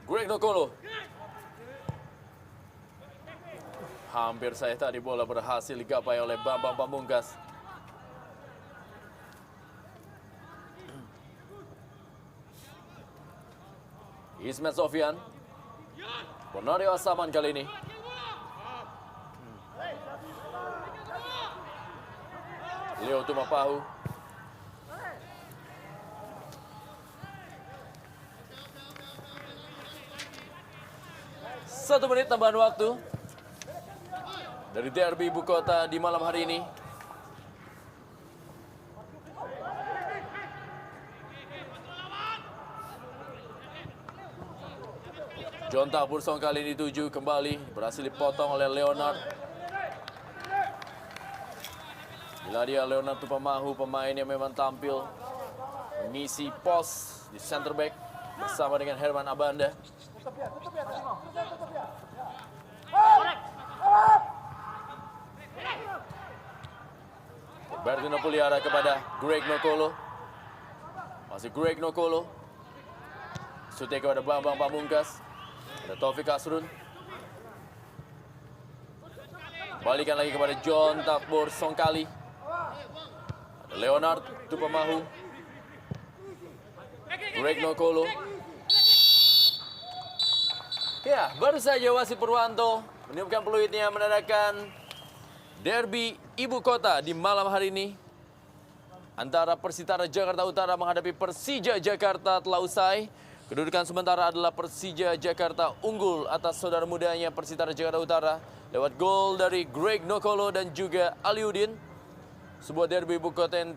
Greg Nokolo. Hampir saya tadi bola berhasil digapai oleh Bambang Pamungkas. Ismet Sofyan. Bonario Asaman kali ini. Leo Tumapahu. Satu menit tambahan waktu dari derby ibu kota di malam hari ini. Jonta Bursong kali ini dituju kembali, berhasil dipotong oleh Leonard. Iladia Leonard Tupamahu, pemain yang memang tampil mengisi pos di center back bersama dengan Herman Abanda. Bertino Puliara kepada Greg Nokolo. Masih Greg Nokolo. Sute kepada Bambang Pamungkas. Ada Taufik Kasrun. Balikan lagi kepada John Takbor Songkali. Ada Leonard Tupamahu. Greg Nokolo. Ya, baru saja Wasit Purwanto meniupkan peluitnya menandakan derby ibu kota di malam hari ini antara Persitara Jakarta Utara menghadapi Persija Jakarta telah usai. Kedudukan sementara adalah Persija Jakarta unggul atas saudara mudanya Persitara Jakarta Utara lewat gol dari Greg Nokolo dan juga Aliudin. Sebuah derby ibu kota yang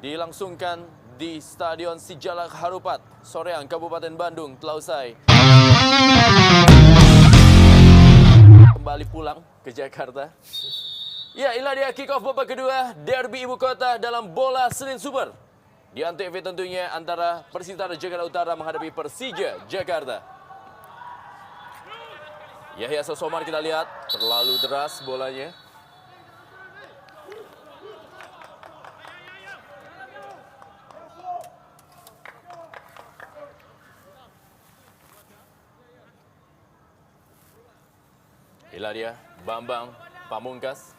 dilangsungkan di Stadion Sijalak Harupat, Soreang, Kabupaten Bandung telah usai. Kembali pulang ke Jakarta. Ya, inilah dia kick off babak kedua derby ibu kota dalam bola Senin Super. Di Antv tentunya antara Persitara Jakarta Utara menghadapi Persija Jakarta. Yahya Sosomar kita lihat terlalu deras bolanya. Inilah dia Bambang Pamungkas.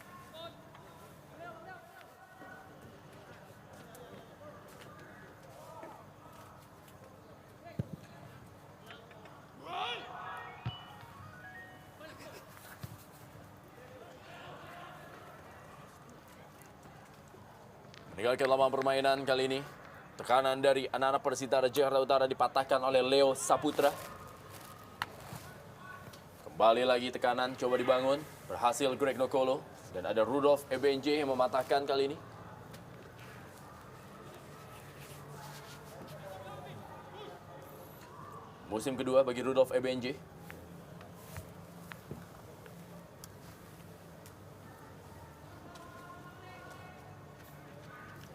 Meninggalkan lapangan permainan kali ini. Tekanan dari anak-anak Persitara Jakarta Utara dipatahkan oleh Leo Saputra. Kembali lagi tekanan, coba dibangun. Berhasil Greg Nokolo. Dan ada Rudolf EBNJ yang mematahkan kali ini. Musim kedua bagi Rudolf EBNJ.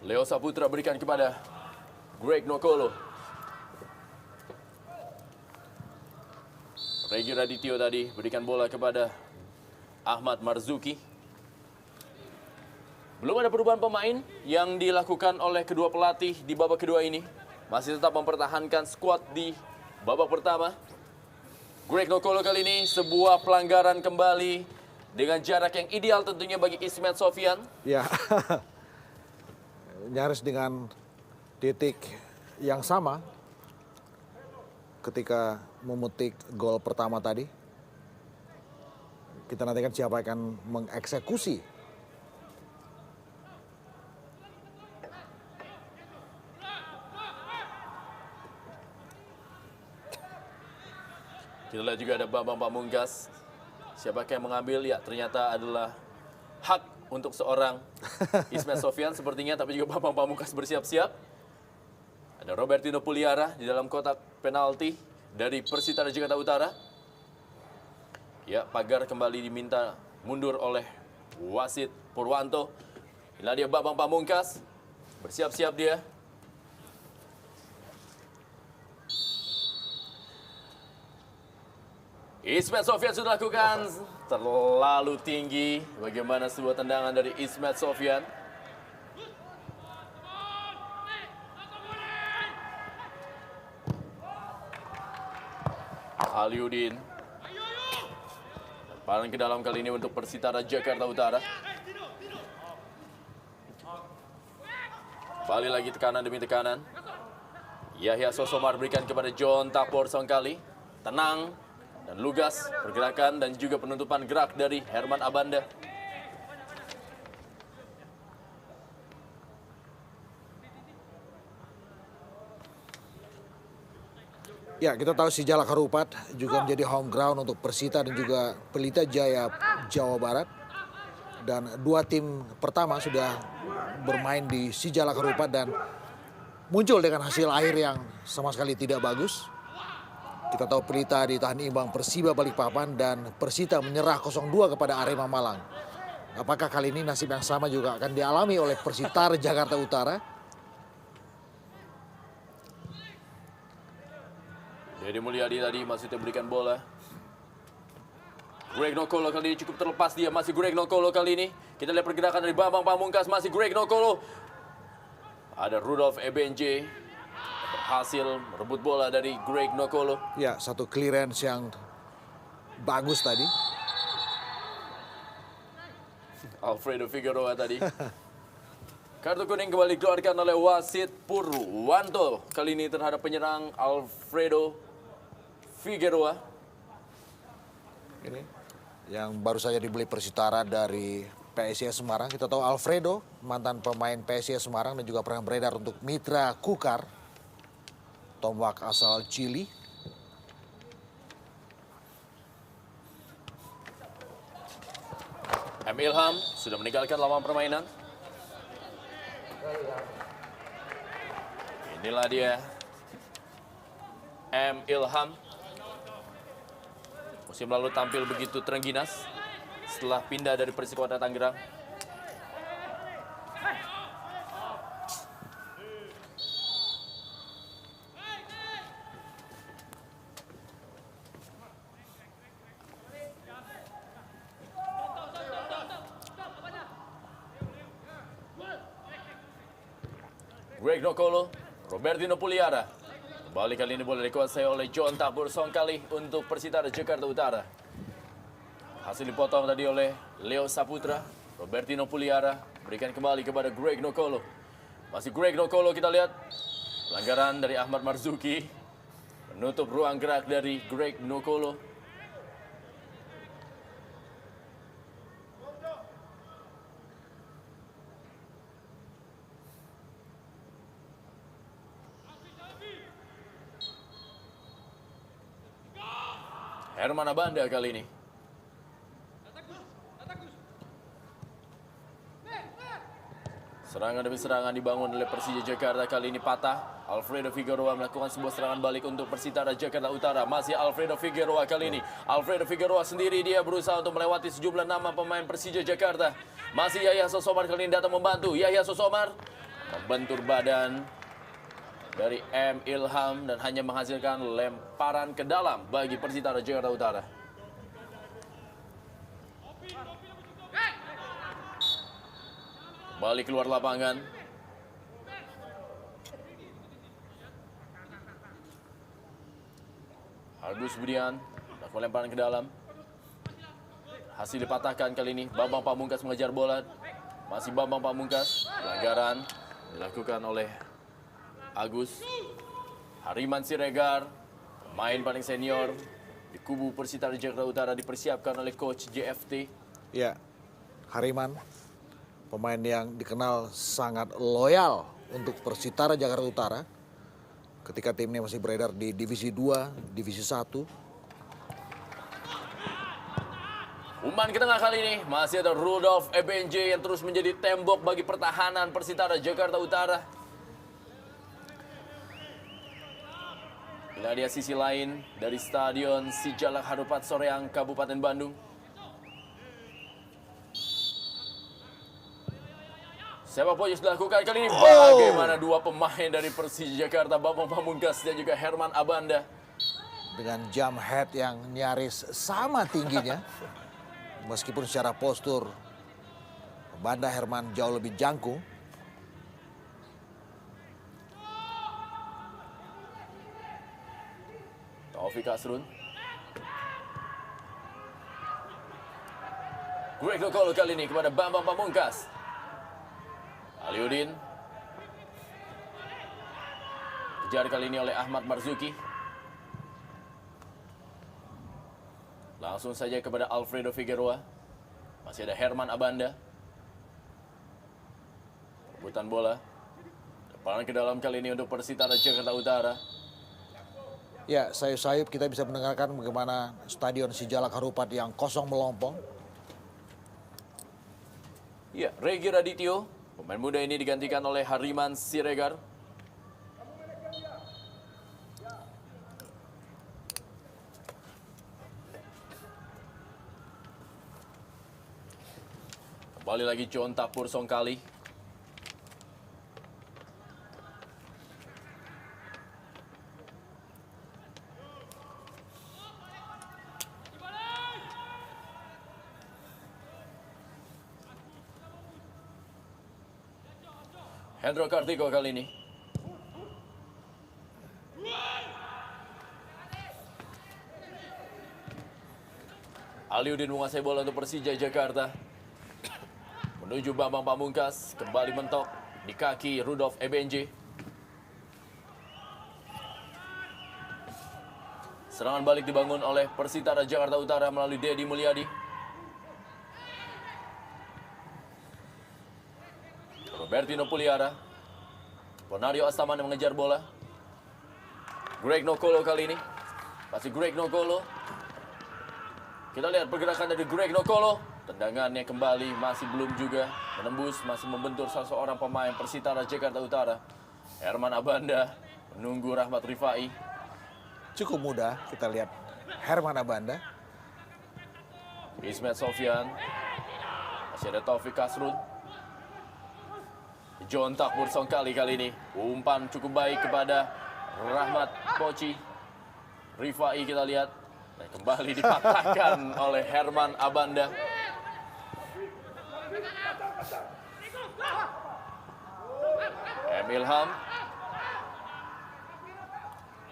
Leo Saputra berikan kepada Greg Nokolo. Regi Radityo tadi berikan bola kepada Ahmad Marzuki. Belum ada perubahan pemain yang dilakukan oleh kedua pelatih di babak kedua ini. Masih tetap mempertahankan skuad di babak pertama. Greg Nokolo kali ini sebuah pelanggaran kembali dengan jarak yang ideal tentunya bagi Ismet Sofyan. ya. Nyaris dengan titik yang sama ketika memetik gol pertama tadi. Kita nantikan siapa akan mengeksekusi. Kita lihat juga ada Bambang Pamungkas. Siapakah yang mengambil? Ya, ternyata adalah hak untuk seorang Ismet Sofyan sepertinya, tapi juga Bambang Pamungkas bersiap-siap. Ada Robertino Puliara di dalam kotak penalti dari Persitara Jakarta Utara. Ya, pagar kembali diminta mundur oleh wasit Purwanto. Inilah dia Bambang Pamungkas. Bersiap-siap dia. Ismet Sofyan sudah lakukan terlalu tinggi. Bagaimana sebuah tendangan dari Ismet Sofyan. Aliudin. Paling ke dalam kali ini untuk Persitara Jakarta Utara. Balik lagi tekanan demi tekanan. Yahya Sosomar berikan kepada John Tapor Songkali. Tenang dan lugas pergerakan dan juga penutupan gerak dari Herman Abanda. Ya, kita tahu Sijalak Harupat juga menjadi home ground untuk Persita dan juga Pelita Jaya Jawa Barat. Dan dua tim pertama sudah bermain di Sijalak Harupat dan muncul dengan hasil akhir yang sama sekali tidak bagus. Kita tahu Pelita ditahan imbang Persiba Balikpapan dan Persita menyerah 0-2 kepada Arema Malang. Apakah kali ini nasib yang sama juga akan dialami oleh Persitara Jakarta Utara? Deddy Mulyadi tadi masih diberikan bola. Greg Nokolo kali ini cukup terlepas dia. Masih Greg Nokolo kali ini. Kita lihat pergerakan dari Bambang Pamungkas. Masih Greg Nokolo. Ada Rudolf Ebenje. Berhasil merebut bola dari Greg Nokolo. Ya, satu clearance yang bagus tadi. Alfredo Figueroa tadi. Kartu kuning kembali dikeluarkan oleh wasit Purwanto. Kali ini terhadap penyerang Alfredo Figueroa. Ini yang baru saja dibeli Persitara dari PSIS Semarang. Kita tahu Alfredo, mantan pemain PSIS Semarang dan juga pernah beredar untuk Mitra Kukar. Tombak asal Chili. M. Ilham sudah meninggalkan lapangan permainan. Inilah dia M. Ilham. Musim lalu tampil begitu terengginas setelah pindah dari Persikota Tangerang. Greg Nokolo, Robertino Puliara. Kembali kali ini boleh dikuasai oleh John Tabur Songkali untuk Persitara Jakarta Utara. Hasil dipotong tadi oleh Leo Saputra. Robertino Puliara berikan kembali kepada Greg Nokolo. Masih Greg Nokolo, kita lihat pelanggaran dari Ahmad Marzuki. Menutup ruang gerak dari Greg Nokolo. Herman Abanda kali ini. Serangan demi serangan dibangun oleh Persija Jakarta, kali ini patah. Alfredo Figueroa melakukan sebuah serangan balik untuk Persitara Jakarta Utara. Masih Alfredo Figueroa kali ini. Alfredo Figueroa sendiri, dia berusaha untuk melewati sejumlah nama pemain Persija Jakarta. Masih Yahya Sosomar kali ini datang membantu. Yahya Sosomar membentur badan dari M. Ilham dan hanya menghasilkan lemparan ke dalam bagi Persitara Jakarta Utara. Balik keluar lapangan. Agus Budian melakukan lemparan ke dalam. Hasil dipatahkan kali ini. Bambang Pamungkas mengejar bola. Masih Bambang Pamungkas. Pelanggaran dilakukan oleh Agus. Hariman Siregar, pemain paling senior di kubu Persitara Jakarta Utara, dipersiapkan oleh coach JFT. Ya, Hariman, pemain yang dikenal sangat loyal untuk Persitara Jakarta Utara. Ketika timnya masih beredar di Divisi 2, Divisi 1. Umpan ke tengah kali ini, masih ada Rudolf Ebenje yang terus menjadi tembok bagi pertahanan Persitara Jakarta Utara. Inilah dia sisi lain dari Stadion Sijalak Harupat Soreang, Kabupaten Bandung. Sepak bola dilakukan kali ini. Bagaimana dua pemain dari Persija Jakarta, Bambang Pamungkas dan juga Herman Abanda. Dengan jump head yang nyaris sama tingginya. Meskipun secara postur Banda Herman jauh lebih jangkung. Taufik Asrun. Greg Nokolo kali ini kepada Bambang Pamungkas. Aliudin. Kejar kali ini oleh Ahmad Marzuki. Langsung saja kepada Alfredo Figueroa. Masih ada Herman Abanda. Rebutan bola. Depan ke dalam kali ini untuk Persitara Jakarta Utara. Ya, sayup-sayup kita bisa mendengarkan bagaimana Stadion Sijalak Harupat yang kosong melompong. Ya, Regi Radityo. Pemain muda ini digantikan oleh Hariman Siregar. Kembali lagi John Tapur Songkali. Hendro Kartiko kali ini. Aliudin menguasai bola untuk Persija Jakarta. Menuju Bambang Pamungkas, kembali mentok di kaki Rudolf Ebenje. Serangan balik dibangun oleh Persitara Jakarta Utara melalui Dedi Mulyadi. Robertino Puliara. Bonario Astaman yang mengejar bola. Greg Nokolo kali ini. Masih Greg Nokolo. Kita lihat pergerakan dari Greg Nokolo. Tendangannya kembali masih belum juga menembus. Masih membentur salah seorang pemain Persitara Jakarta Utara. Herman Abanda menunggu Rahmat Rifai. Cukup mudah kita lihat Herman Abanda. Ismet Sofyan. Masih ada Taufik Kasrun. John Takbur Songkali kali ini. Umpan cukup baik kepada Rahmat Poci. Rifai kita lihat. Dan kembali dipatahkan oleh Herman Abanda. Ilham.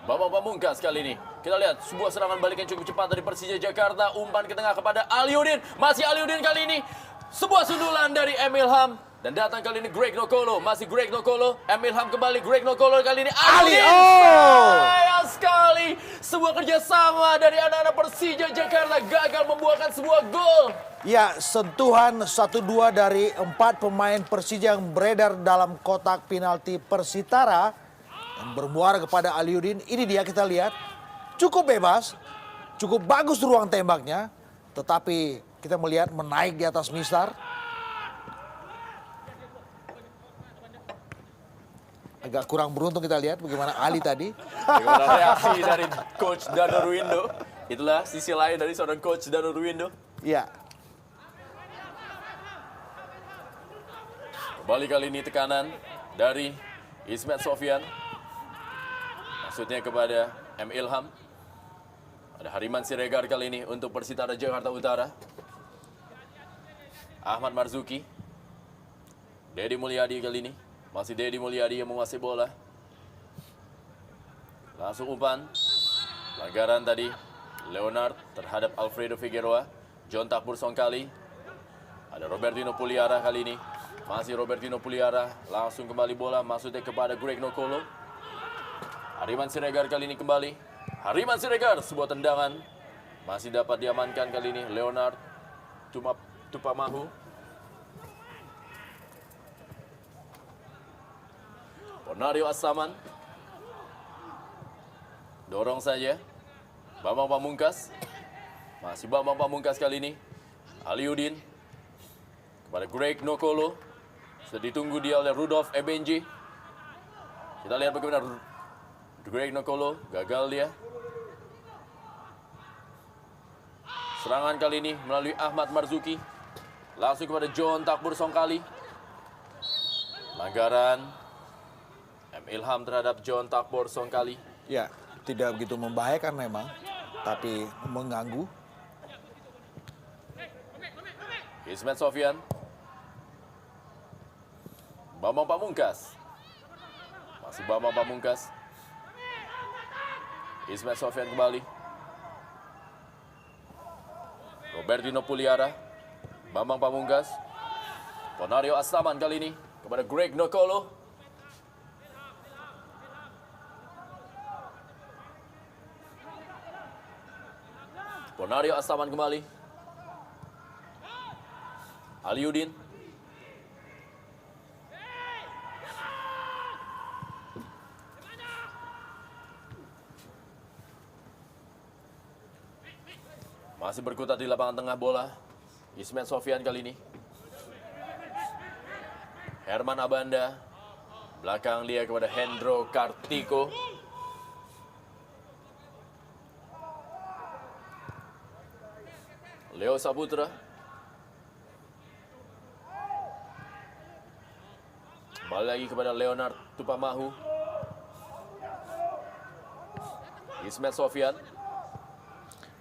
Bambang Pamungkas kali ini. Kita lihat sebuah serangan balik yang cukup cepat dari Persija Jakarta. Umpan ke tengah kepada Aliudin. Masih Aliudin kali ini. Sebuah sundulan dari Ilham. Dan datang kali ini Greg Nokolo. Masih Greg Nokolo. Ilham kembali. Greg Nokolo kali ini. Aliudin. Sayang sekali. Sebuah kerjasama dari anak-anak Persija Jakarta gagal membuahkan sebuah gol. Ya, sentuhan 1-2 dari 4 pemain Persija yang beredar dalam kotak penalti Persitara. Yang bermuara kepada Aliudin. Ini dia kita lihat. Cukup bebas. Cukup bagus ruang tembaknya. Tetapi kita melihat menaik di atas mistar. Agak kurang beruntung kita lihat bagaimana Ali tadi. Bagaimana reaksi dari Coach Dano Ruwindo. Itulah sisi lain dari seorang Coach Dano Ruwindo. Iya. Kembali kali ini tekanan dari Ismet Sofyan. Maksudnya kepada Ilham. Ada Hariman Siregar kali ini untuk Persitara Jakarta Utara. Ahmad Marzuki. Dedi Mulyadi kali ini. Masih Dedi Mulyadi yang menguasai bola. Langsung umpan. Pelanggaran tadi. Leonard terhadap Alfredo Figueroa. John Takbur Songkali. Ada Robertino Puliara kali ini. Masih Robertino Puliara. Langsung kembali bola. Maksudnya kepada Greg Nokolo. Hariman Siregar kali ini kembali. Hariman Siregar. Sebuah tendangan. Masih dapat diamankan kali ini. Leonard Tupamahu. Bonario Asaman. Dorong saja. Bambang Pamungkas. Masih Bambang Pamungkas kali ini. Aliudin. Kepada Greg Nokolo. Sudah ditunggu dia oleh Rudolf Ebenje. Kita lihat bagaimana Greg Nokolo, gagal dia. Serangan kali ini melalui Ahmad Marzuki. Langsung kepada John Takbur Songkali. Pelanggaran M. Ilham terhadap John Takbur Songkali. Ya, tidak begitu membahayakan memang, tapi mengganggu. Ismet Sofyan. Bambang Pamungkas. Masih Bambang Pamungkas. Ismet Sofyan kembali. Robertino Puliara. Bambang Pamungkas. Ponario Astaman kali ini kepada Greg Nokolo. Ponario Astaman kembali. Aliudin. Masih berkutat di lapangan tengah bola. Ismet Sofyan kali ini. Herman Abanda. Belakang dia kepada Hendro Kartiko. Leo Saputra. Kembali lagi kepada Leonard Tupamahu. Ismet Sofyan.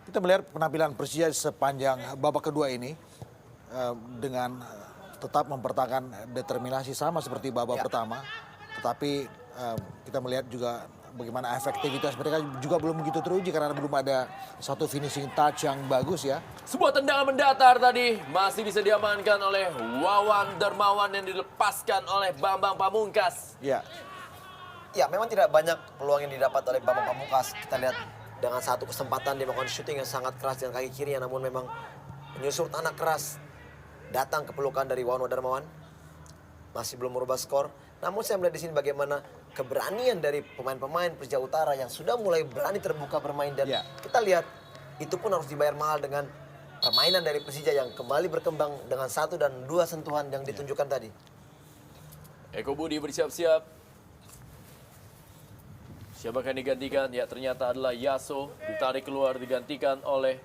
Kita melihat penampilan Persija sepanjang babak kedua ini dengan tetap mempertahankan determinasi sama seperti babak pertama. Tetapi kita melihat juga bagaimana efektivitas mereka juga belum begitu teruji karena belum ada satu finishing touch yang bagus ya. Sebuah tendangan mendatar tadi masih bisa diamankan oleh Wawan Dermawan yang dilepaskan oleh Bambang Pamungkas. Ya. Ya, memang tidak banyak peluang yang didapat oleh Bambang Pamungkas. Kita lihat dengan satu kesempatan dia melakukan syuting yang sangat keras dengan kaki kiri, namun memang menyusur tanah keras datang ke pelukan dari Wawan Darmawan. Masih belum merubah skor. Namun saya melihat di sini bagaimana keberanian dari pemain-pemain Persija Utara yang sudah mulai berani terbuka bermain, dan kita lihat itu pun harus dibayar mahal dengan permainan dari Persija yang kembali berkembang dengan 1 dan 2 sentuhan yang ditunjukkan tadi. Eko Budi bersiap-siap. Siapakah yang digantikan? Ya, ternyata adalah Yaso. Ditarik keluar, digantikan oleh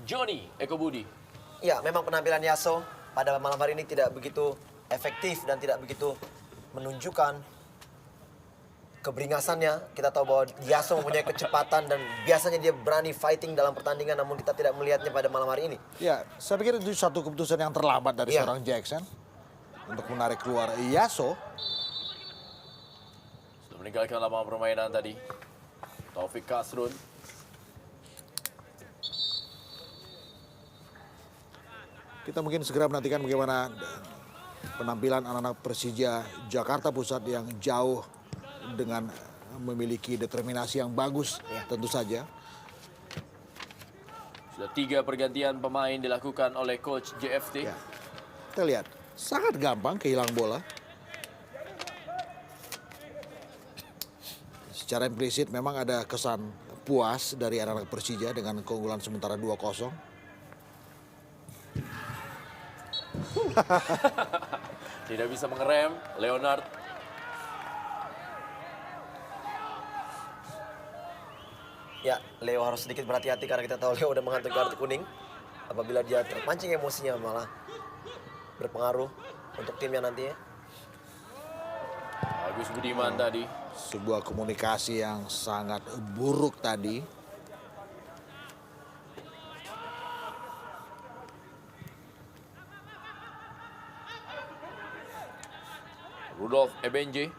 Johnny Eko Budi. Ya, memang penampilan Yaso pada malam hari ini tidak begitu efektif dan tidak begitu menunjukkan keberingasannya. Kita tahu bahwa Yaso mempunyai kecepatan dan biasanya dia berani fighting dalam pertandingan, namun kita tidak melihatnya pada malam hari ini. Ya, saya pikir itu satu keputusan yang terlambat dari seorang Jackson untuk menarik keluar Yaso. Meninggalkan lapangan permainan tadi. Taufik Kasrun. Kita mungkin segera menantikan bagaimana penampilan anak-anak Persija Jakarta Pusat yang jauh dengan memiliki determinasi yang bagus tentu saja. Sudah 3 pergantian pemain dilakukan oleh Coach JFT. Ya. Kita lihat, sangat gampang kehilangan bola. Secara implisit memang ada kesan puas dari anak-anak Persija dengan keunggulan sementara 2-0. Tidak bisa mengerem Leonard. Ya, Leo harus sedikit berhati-hati karena kita tahu Leo udah mengantongi kartu kuning. Apabila dia terpancing emosinya malah berpengaruh untuk timnya nantinya. Agus Budiman tadi. Sebuah komunikasi yang sangat buruk tadi. Rudolf Ebenje.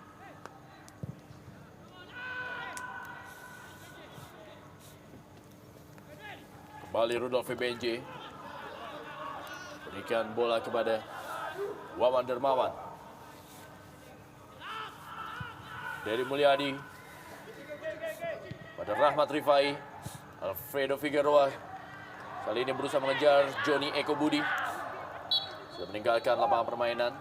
Kembali Rudolf Ebenje. Berikan bola kepada Wawan Dermawan. Dari Mulyadi. Pada Rahmat Rifai. Alfredo Figueroa. Kali ini berusaha mengejar Johnny Eko Budi. Sudah meninggalkan lapangan permainan.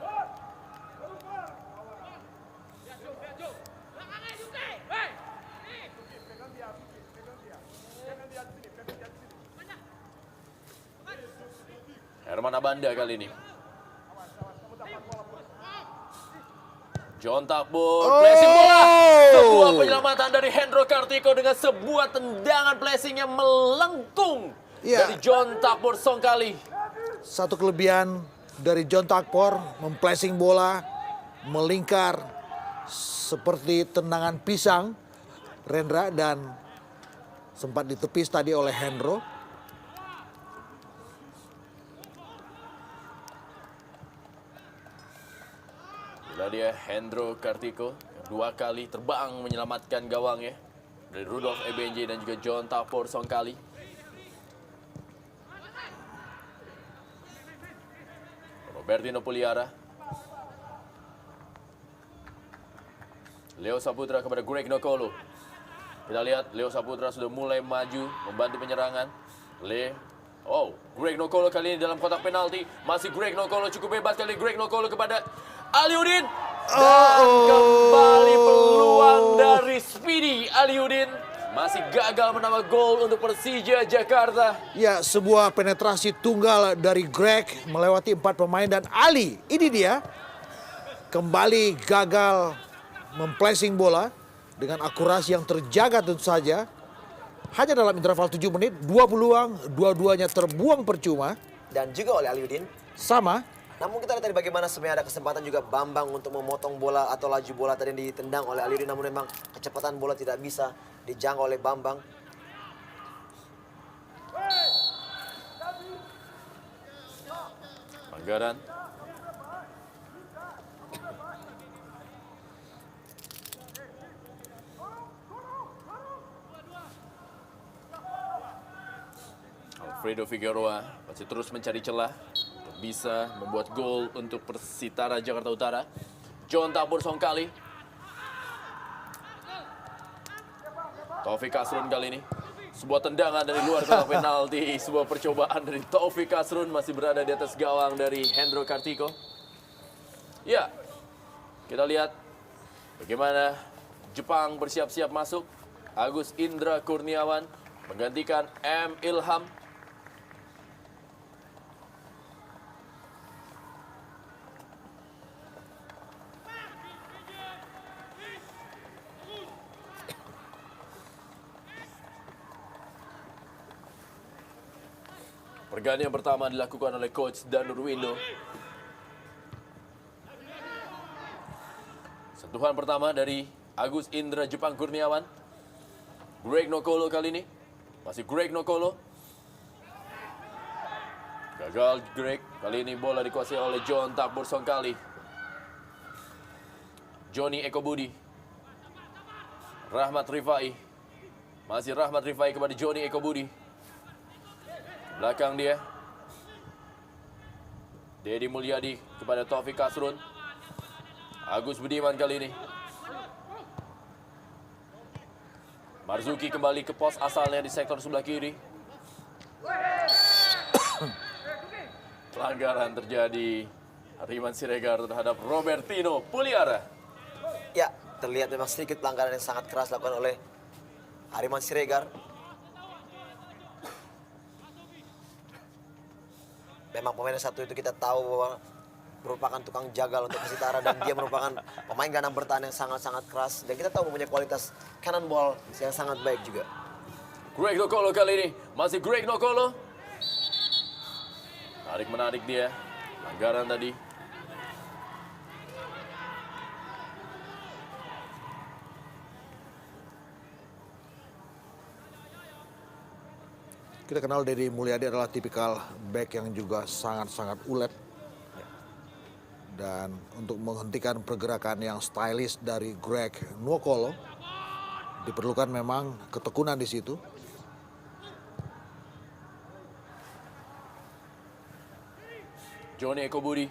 Herman Abanda kali ini. John Takbor, placing bola. Sebuah penyelamatan dari Hendro Kartiko dengan sebuah tendangan placing yang melengkung dari John Takbor Songkali. Satu kelebihan dari John Takbor, memplacing bola, melingkar seperti tendangan pisang, Rendra, dan sempat ditepis tadi oleh Hendro. Dia Hendro Kartiko dua kali terbang menyelamatkan gawangnya dari Rudolf Ebenje dan juga John Takbor Songkali. Robertino Puliara, Leo Saputra kepada Greg Nokolo. Kita lihat Leo Saputra sudah mulai maju membantu penyerangan. Greg Nokolo kali ini dalam kotak penalti. Masih Greg Nokolo, cukup bebas kali Greg Nokolo kepada Aliudin. Dan kembali peluang dari Speedy Aliudin. Masih gagal menambah gol untuk Persija Jakarta. Ya, sebuah penetrasi tunggal dari Greg melewati 4 pemain dan Ali. Ini dia kembali gagal memplacing bola dengan akurasi yang terjaga tentu saja. Hanya dalam interval 7 menit, 2 peluang, dua-duanya terbuang percuma. Dan juga oleh Aliudin. Sama. Namun kita lihat tadi bagaimana sebenarnya ada kesempatan juga Bambang untuk memotong bola atau laju bola tadi yang ditendang oleh Aliudin. Namun memang kecepatan bola tidak bisa dijangkau oleh Bambang. Pelanggaran. Alfredo Figueroa masih terus mencari celah untuk bisa membuat gol untuk Persitara Jakarta Utara. John Takbor Songkali. Taufik Kasrun kali ini. Sebuah tendangan dari luar kotak penalti. Sebuah percobaan dari Taufik Kasrun masih berada di atas gawang dari Hendro Kartiko. Ya, kita lihat bagaimana Jepang bersiap-siap masuk. Agus Indra Kurniawan menggantikan M. Ilham. Pergantian pertama dilakukan oleh Coach Dan Nurwindo. Sentuhan pertama dari Agus Indra Jepang Kurniawan. Greg Nokolo kali ini. Masih Greg Nokolo. Gagal Greg. Kali ini bola dikuasai oleh John Takbor Songkali. Johnny Eko Budi. Rahmat Rifai. Masih Rahmat Rifai kepada Johnny Eko Budi. Belakang dia. Dedi Mulyadi kepada Taufik Kasrun. Agus Budiman kali ini. Marzuki kembali ke pos asalnya di sektor sebelah kiri. Pelanggaran terjadi. Hariman Siregar terhadap Robertino Puliara. Ya, terlihat memang sedikit pelanggaran yang sangat keras dilakukan oleh Hariman Siregar. Memang pemain satu itu kita tahu bahwa merupakan tukang jagal untuk Persitara dan dia merupakan pemain gelandang bertahan yang sangat-sangat keras dan kita tahu mempunyai kualitas cannonball yang sangat baik juga. Greg Nokolo kali ini, masih Greg Nokolo. Tarik-menarik dia, pelanggaran tadi. Kita kenal Dedi Mulyadi adalah tipikal back yang juga sangat-sangat ulet. Dan untuk menghentikan pergerakan yang stylish dari Greg Nokolo, diperlukan memang ketekunan di situ. Johnny Eko Budi.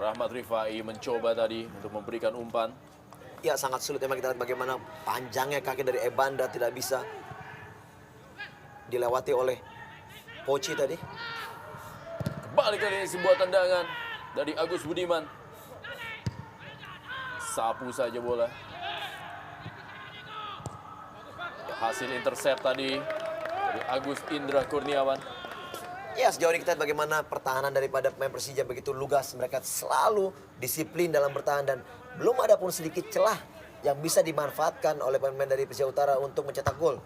Rahmat Rifai mencoba tadi untuk memberikan umpan. Ya, sangat sulit memang kita lihat bagaimana panjangnya kaki dari Ebanda tidak bisa dilewati oleh Poci tadi. Kembali kali ini sebuah tendangan dari Agus Budiman. Sapu saja bola. Hasil intercept tadi dari Agus Indra Kurniawan. Ya, sejauh ini kita lihat bagaimana pertahanan daripada pemain Persija begitu lugas. Mereka selalu disiplin dalam bertahan dan belum ada pun sedikit celah yang bisa dimanfaatkan oleh pemain dari Persija Utara untuk mencetak gol.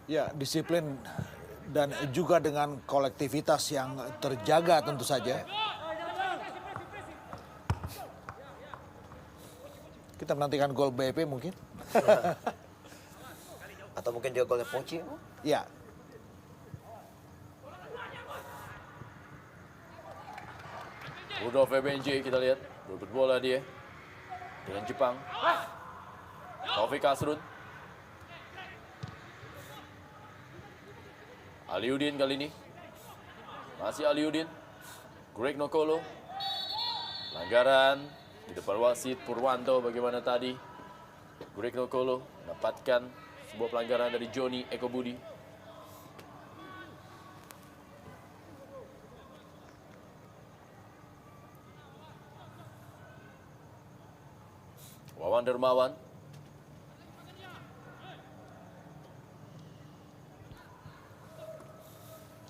Ya, disiplin dan juga dengan kolektivitas yang terjaga tentu saja. Kita menantikan gol BP mungkin. Atau mungkin juga golnya Poci. Ya, Rudolf EBNJ kita lihat berebut bola dia dengan Jepang. Taufik Asrun. Aliudin kali ini. Masih Aliudin. Greg Nokolo. Pelanggaran di depan wasit Purwanto bagaimana tadi. Greg Nokolo mendapatkan sebuah pelanggaran dari Joni Eko Budi. Wawan Dermawan.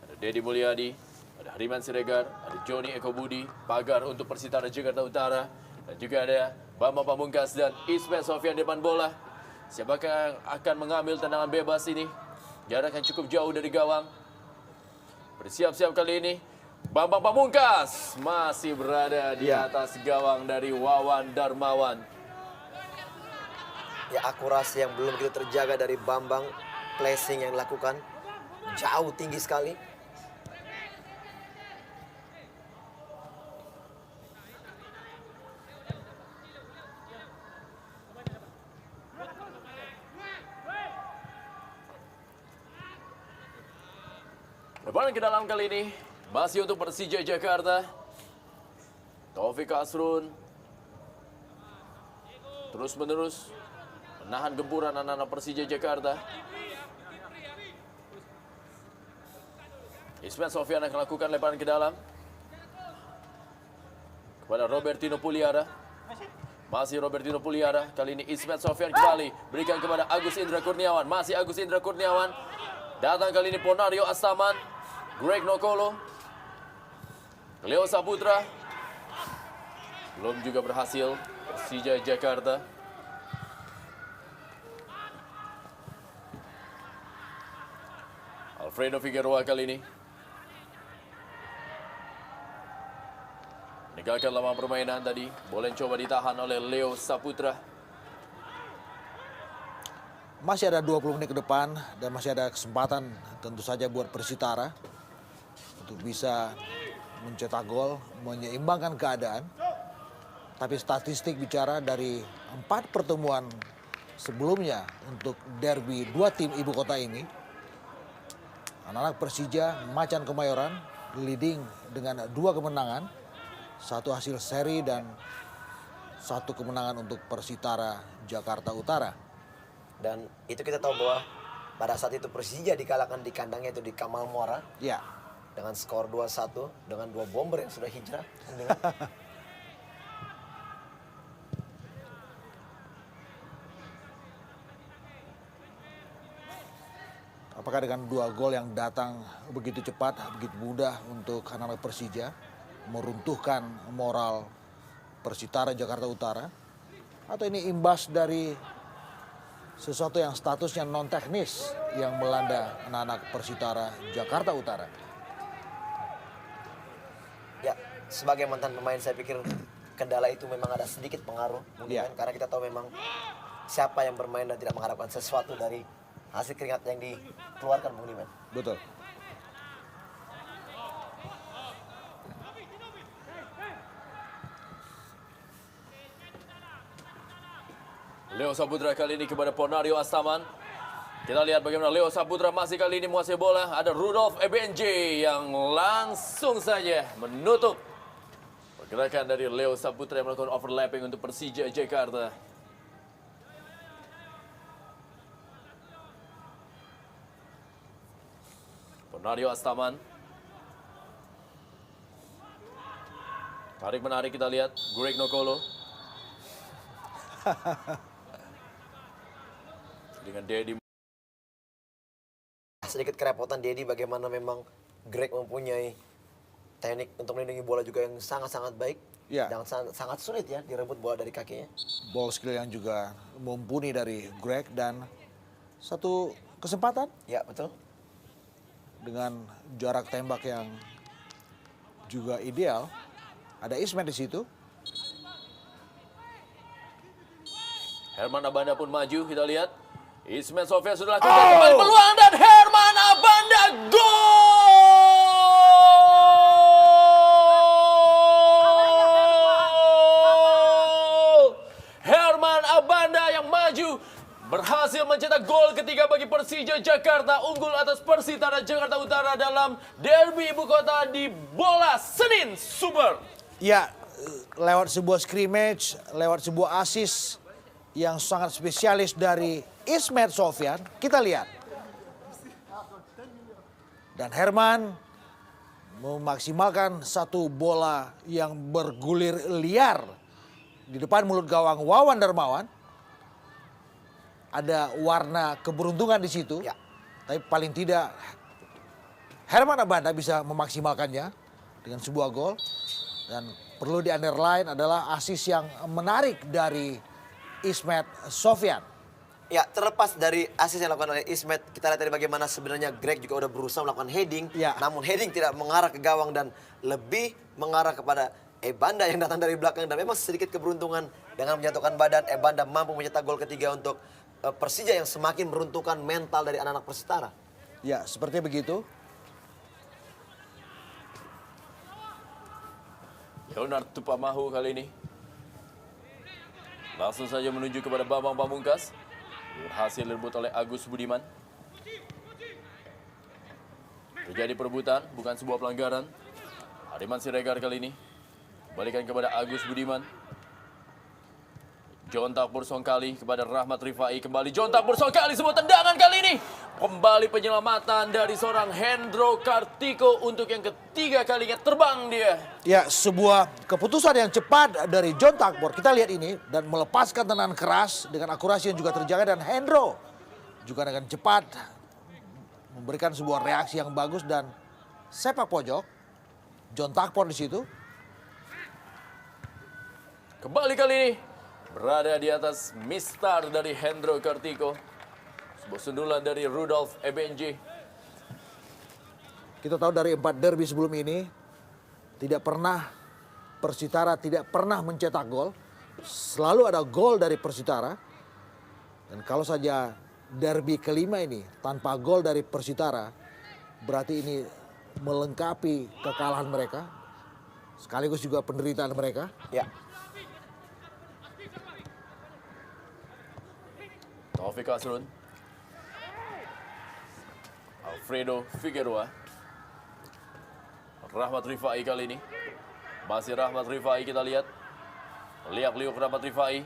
Ada Dedi Mulyadi, ada Hariman Siregar, ada Joni Eko Budi, pagar untuk Persitara Jakarta Utara, dan juga ada Bambang Pamungkas dan Ismet Sofyan di depan bola. Siapakah yang akan mengambil tendangan bebas ini? Jarak yang cukup jauh dari gawang. Bersiap-siap kali ini. Bambang Pamungkas masih berada di atas gawang dari Wawan Darmawan. Ya, akurasi yang belum begitu terjaga dari Bambang. Placing yang dilakukan jauh tinggi sekali. Lebaran ke dalam kali ini masih untuk Persija Jakarta. Taufik Asrun terus menerus menahan gempuran anak-anak Persija Jakarta. Ismet Sofyan akan lakukan lemparan ke dalam kepada Robertino Puliara. Masih Robertino Puliara. Kali ini Ismet Sofyan kembali berikan kepada Agus Indra Kurniawan. Masih Agus Indra Kurniawan. Datang kali ini Ponario Astaman, Greg Nokolo, Leo Saputra. Belum juga berhasil Persija Jakarta. Alfredo Figueroa kali ini meninggalkan lapangan permainan tadi. Bola yang coba ditahan oleh Leo Saputra. masih ada 20 menit ke depan dan masih ada kesempatan tentu saja buat Persitara untuk bisa mencetak gol, menyeimbangkan keadaan. Tapi statistik bicara dari 4 pertemuan sebelumnya untuk derby 2 tim ibu kota ini, anak-anak Persija Macan Kemayoran leading dengan 2 kemenangan, 1 hasil seri dan 1 kemenangan untuk Persitara Jakarta Utara. Dan itu kita tahu bahwa pada saat itu Persija dikalahkan di kandangnya itu di Kamal Muara. Ya, Dengan skor 2-1 dengan 2 bomber yang sudah hijrah. apakah dengan 2 gol yang datang begitu cepat, begitu mudah untuk anak-anak Persija meruntuhkan moral Persitara Jakarta Utara? Atau ini imbas dari sesuatu yang statusnya non teknis yang melanda anak-anak Persitara Jakarta Utara? Ya, sebagai mantan pemain saya pikir kendala itu memang ada sedikit pengaruh. Mungkin Ya. kan, karena kita tahu memang siapa yang bermain dan tidak mengharapkan sesuatu dari hasil keringat yang dikeluarkan, Bung Diman. Betul. Leo Saputra kali ini kepada Ponario Astaman. Kita lihat bagaimana Leo Saputra masih kali ini menguasai bola. Ada Rudolf EBNJ yang langsung saja menutup pergerakan dari Leo Saputra yang melakukan overlapping untuk Persija Jakarta. Ponario Astaman. Tarik menarik kita lihat Greg Nokolo. Dengan Dedi sedikit kerepotan Dedi bagaimana memang Greg mempunyai teknik untuk melindungi bola juga yang sangat-sangat baik. Ya. Dan sangat sulit ya direbut bola dari kakinya. Ball skill yang juga mumpuni dari Greg dan satu kesempatan Ya betul. dengan jarak tembak yang juga ideal. Ada Ismet di situ. Herman Abanda pun maju, kita lihat. Ismet Sofyan sudah lakukan kembali peluang dan Herman Abanda gol! Herman Abanda yang maju berhasil mencetak gol ketiga bagi Persija Jakarta, unggul atas Persitara Jakarta Utara dalam derby ibu kota di bola Senin Super. Ya, lewat sebuah scrimmage, lewat sebuah assist yang sangat spesialis dari Ismet Sofyan, kita lihat. Dan Herman memaksimalkan satu bola yang bergulir liar di depan mulut gawang Wawan Darmawan. Ada warna keberuntungan di situ, Ya. tapi paling tidak Herman Abanda bisa memaksimalkannya dengan sebuah gol. Dan perlu di underline adalah assist yang menarik dari Ismet Sofyan. Ya, terlepas dari assist yang dilakukan oleh Ismet, kita lihat tadi bagaimana sebenarnya Greg juga udah berusaha melakukan heading, Ya. namun heading tidak mengarah ke gawang dan lebih mengarah kepada Ebanda yang datang dari belakang dan memang sedikit keberuntungan dengan menjatuhkan badan. Ebanda mampu mencetak gol ketiga untuk Persija yang semakin meruntuhkan mental dari anak-anak Persitara. Ya, seperti begitu. Leonard Tupamahu kali ini langsung saja menuju kepada Bambang Pamungkas. Berhasil direbut oleh Agus Budiman. Terjadi perebutan, bukan sebuah pelanggaran. Ariman Siregar kali ini balikan kepada Agus Budiman. Jontak Bursongkali kepada Rahmat Rifai. Kembali Jontak Bursongkali, sebuah tendangan kali ini. Kembali penyelamatan dari seorang Hendro Kartiko untuk yang ketiga kalinya terbang dia. Ya, sebuah keputusan yang cepat dari John Takbor. Kita lihat ini dan melepaskan tendangan keras dengan akurasi yang juga terjaga, dan Hendro juga dengan cepat memberikan sebuah reaksi yang bagus dan sepak pojok. John Takbor di situ. Kembali kali ini berada di atas mistar dari Hendro Kartiko. Sebuah sundulan dari Rudolf Ebenji. Kita tahu dari 4 derby sebelum ini, tidak pernah Persitara tidak pernah mencetak gol. Selalu ada gol dari Persitara. Dan kalau saja derby kelima ini tanpa gol dari Persitara, berarti ini melengkapi kekalahan mereka. Sekaligus juga penderitaan mereka. Ya. Taufik Asrun. Alfredo Figueroa. Rahmat Rifai kali ini. Masih Rahmat Rifai, kita lihat. Liak-liuk Rahmat Rifai.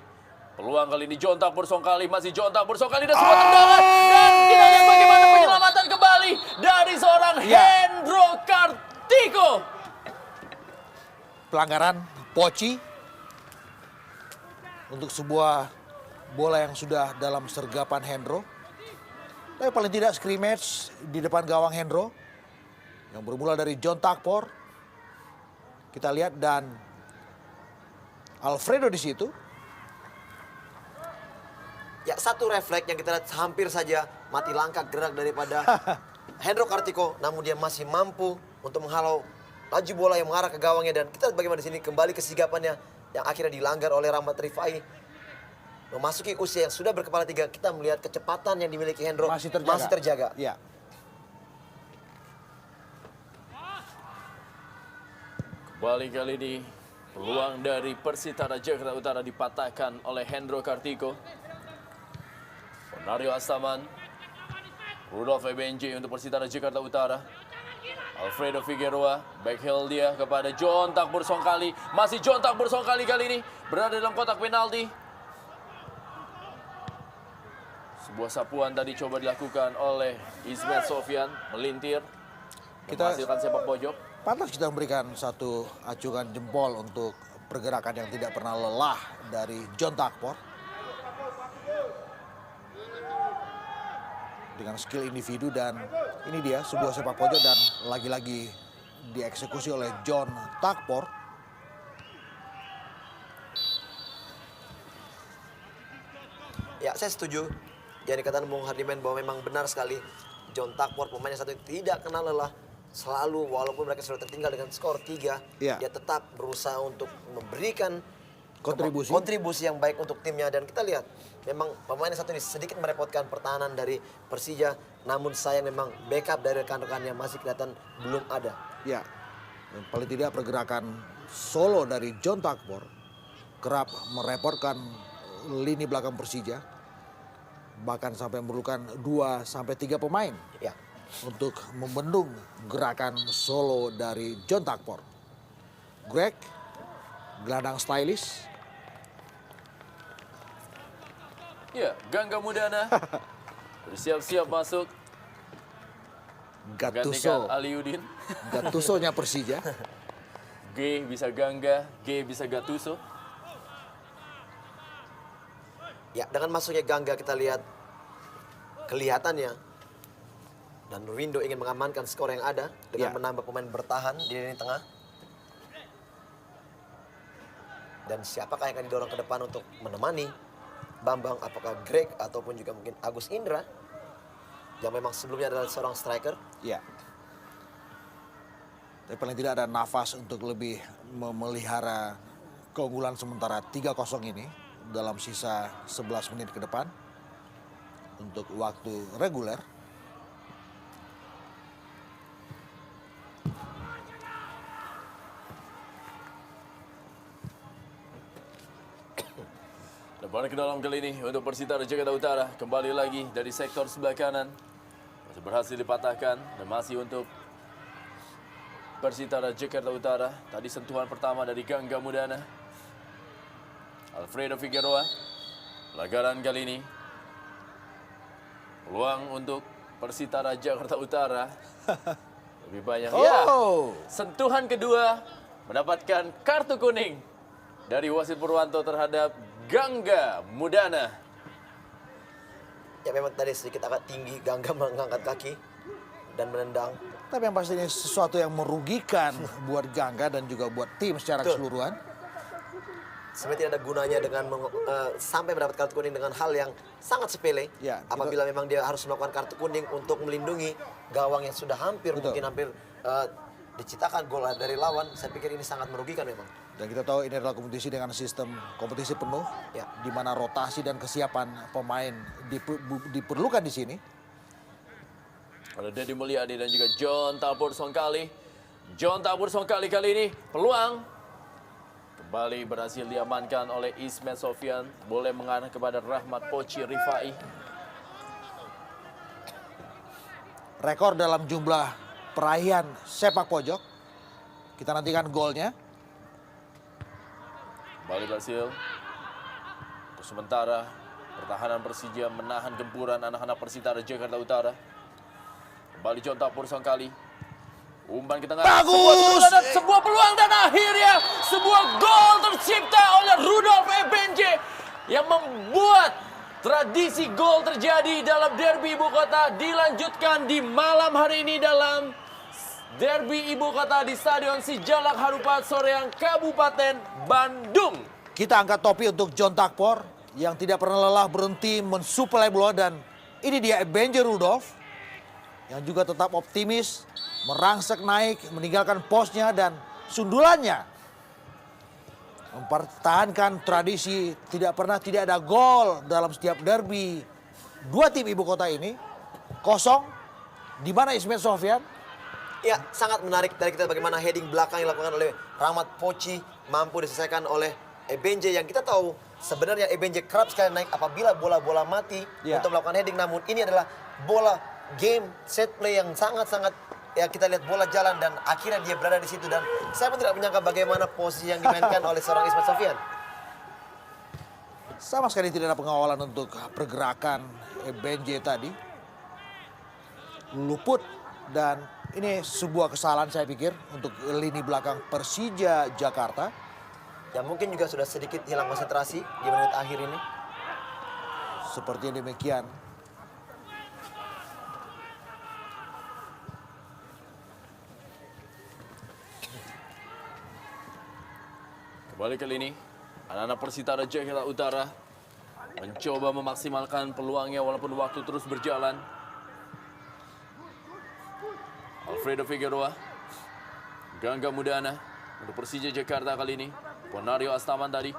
Peluang kali ini Jontak Bursongkali. Masih Jontak Bursongkali dan sebuah tendangan. Dan kita lihat bagaimana penyelamatan kembali dari seorang Hendro Kartiko. Pelanggaran Poci untuk sebuah bola yang sudah dalam sergapan Hendro. Tapi paling tidak scrimmage di depan gawang Hendro yang bermula dari John Takpor. Kita lihat dan Alfredo di situ. Ya, satu refleks yang kita lihat hampir saja mati langkah gerak daripada Hendro Kartiko, namun dia masih mampu untuk menghalau laju bola yang mengarah ke gawangnya, dan kita lihat bagaimana di sini kembali kesigapannya yang akhirnya dilanggar oleh Rahmat Rifai. Memasuki usia yang sudah berkepala tiga, kita melihat kecepatan yang dimiliki Hendro Masih terjaga. Ya. Kembali kali ini peluang dari Persitara Jakarta Utara dipatahkan oleh Hendro Kartiko. Onario Astaman. Rudolf Ebenji untuk Persitara Jakarta Utara. Alfredo Figueroa, back heel dia kepada Jontak Bursongkali. Masih Jontak Bursongkali kali ini berada dalam kotak penalti. Sebuah sapuan tadi coba dilakukan oleh Ismet Sofyan, melintir, menghasilkan sepak pojok. Pantas kita memberikan satu acungan jempol untuk pergerakan yang tidak pernah lelah dari John Takpor. Dengan skill individu dan Ini dia sebuah sepak pojok dan lagi-lagi dieksekusi oleh John Takpor. Ya, saya setuju. Yang dikatakan Bung Hardiman bahwa memang benar sekali. John Takpor pemain yang satu tidak kenal lelah. Selalu walaupun mereka sudah tertinggal dengan skor 3, Ya. dia tetap berusaha untuk memberikan Kontribusi. yang baik untuk timnya. Dan kita lihat memang pemain yang satu ini sedikit merepotkan pertahanan dari Persija. Namun sayang memang backup dari rekan-rekannya masih kelihatan belum ada. Ya, dan paling tidak pergerakan solo dari John Takpor kerap merepotkan lini belakang Persija. Bahkan sampai memerlukan 2-3 pemain Ya. untuk membendung gerakan solo dari John Takpor. Greg, gelandang stylish. Ya, Gangga Mudana bersiap-siap masuk. Gattuso, Gantikan Aliudin. Gattuso-nya Persija. G bisa Gangga, G bisa Gattuso. Ya, dengan masuknya Gangga kita lihat kelihatannya dan Nurwindo ingin mengamankan skor yang ada dengan Ya. menambah pemain bertahan di lini tengah. Dan siapakah yang akan didorong ke depan untuk menemani Bambang? Apakah Greg ataupun juga mungkin Agus Indra yang memang sebelumnya adalah seorang striker? Ya. Tapi paling tidak ada nafas untuk lebih memelihara keunggulan sementara 3-0 ini dalam sisa 11 menit ke depan untuk waktu reguler. Lebaran ke dalam kali ini untuk Persitara Jakarta Utara. Kembali lagi dari sektor sebelah kanan. Masih berhasil dipatahkan dan masih untuk Persitara Jakarta Utara. Tadi sentuhan pertama dari Gangga Mudana. Alfredo Figueroa. Pelagaran kali ini. Peluang untuk Persitara Jakarta Utara. Lebih banyak. Ya, sentuhan kedua mendapatkan kartu kuning dari wasit Purwanto terhadap Gangga Mudana. Ya memang tadi sedikit agak tinggi Gangga mengangkat kaki dan menendang. Tapi yang pasti ini sesuatu yang merugikan buat Gangga dan juga buat tim secara Betul. keseluruhan. Sebenarnya tidak ada gunanya dengan sampai mendapat kartu kuning dengan hal yang sangat sepele. Ya, Apabila memang dia harus melakukan kartu kuning untuk melindungi gawang yang sudah hampir Betul. mungkin hampir diciptakan gol dari lawan, saya pikir ini sangat merugikan memang. Dan kita tahu ini adalah kompetisi dengan sistem kompetisi penuh, Ya. di mana rotasi dan kesiapan pemain diperlukan di sini. Ada Deddy Mulyadi dan juga John Tabur Songkali. John Tabur Songkali kali ini peluang. Kembali berhasil diamankan oleh Ismet Sofian. Boleh mengarah kepada Rahmat Poci Rifai. Rekor dalam jumlah peraihan sepak pojok. Kita nantikan golnya. Kembali berhasil. Untuk sementara pertahanan Persija menahan gempuran anak-anak Persitara Jakarta Utara. Kembali John Tabur Songkali. Umpan ke tengah. Bagus! Sebuah peluang dan akhirnya sebuah gol tercipta oleh Rudolf Ebenje yang membuat tradisi gol terjadi dalam derby ibu kota dilanjutkan di malam hari ini dalam derby ibu kota di Stadion Sijalak Harupat Soreang Kabupaten Bandung. Kita angkat topi untuk John Takpor yang tidak pernah lelah berhenti mensuplai bola, dan ini dia Ebenje Rudolf yang juga tetap optimis, merangsek naik, meninggalkan posnya dan sundulannya mempertahankan tradisi tidak ada gol dalam setiap derby dua tim ibu kota ini. Kosong, di mana Ismet Sofian. Ya, sangat menarik dari kita bagaimana heading belakang yang dilakukan oleh Rahmat Poci mampu diselesaikan oleh Ebenje yang kita tahu sebenarnya Ebenje kerap sekali naik apabila bola-bola mati Ya. untuk melakukan heading, namun ini adalah bola game set play yang sangat-sangat ya kita lihat bola jalan dan akhirnya dia berada di situ, dan saya pun tidak menyangka bagaimana posisi yang dimainkan oleh seorang Ismet Sofian. Sama sekali tidak ada pengawalan untuk pergerakan Ebenje tadi. Luput, dan ini sebuah kesalahan saya pikir untuk lini belakang Persija Jakarta. Ya mungkin juga sudah sedikit hilang konsentrasi di menit akhir ini. Seperti demikian. Kembali kali ini, anak-anak Persitara Jakarta Utara mencoba memaksimalkan peluangnya walaupun waktu terus berjalan. Alfredo Figueroa, Gangga Mudana untuk Persija Jakarta kali ini. Ponario Astaman tadi.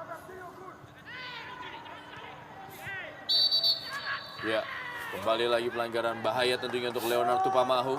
Ya, kembali lagi pelanggaran bahaya tentunya untuk Leonard Tupamahu.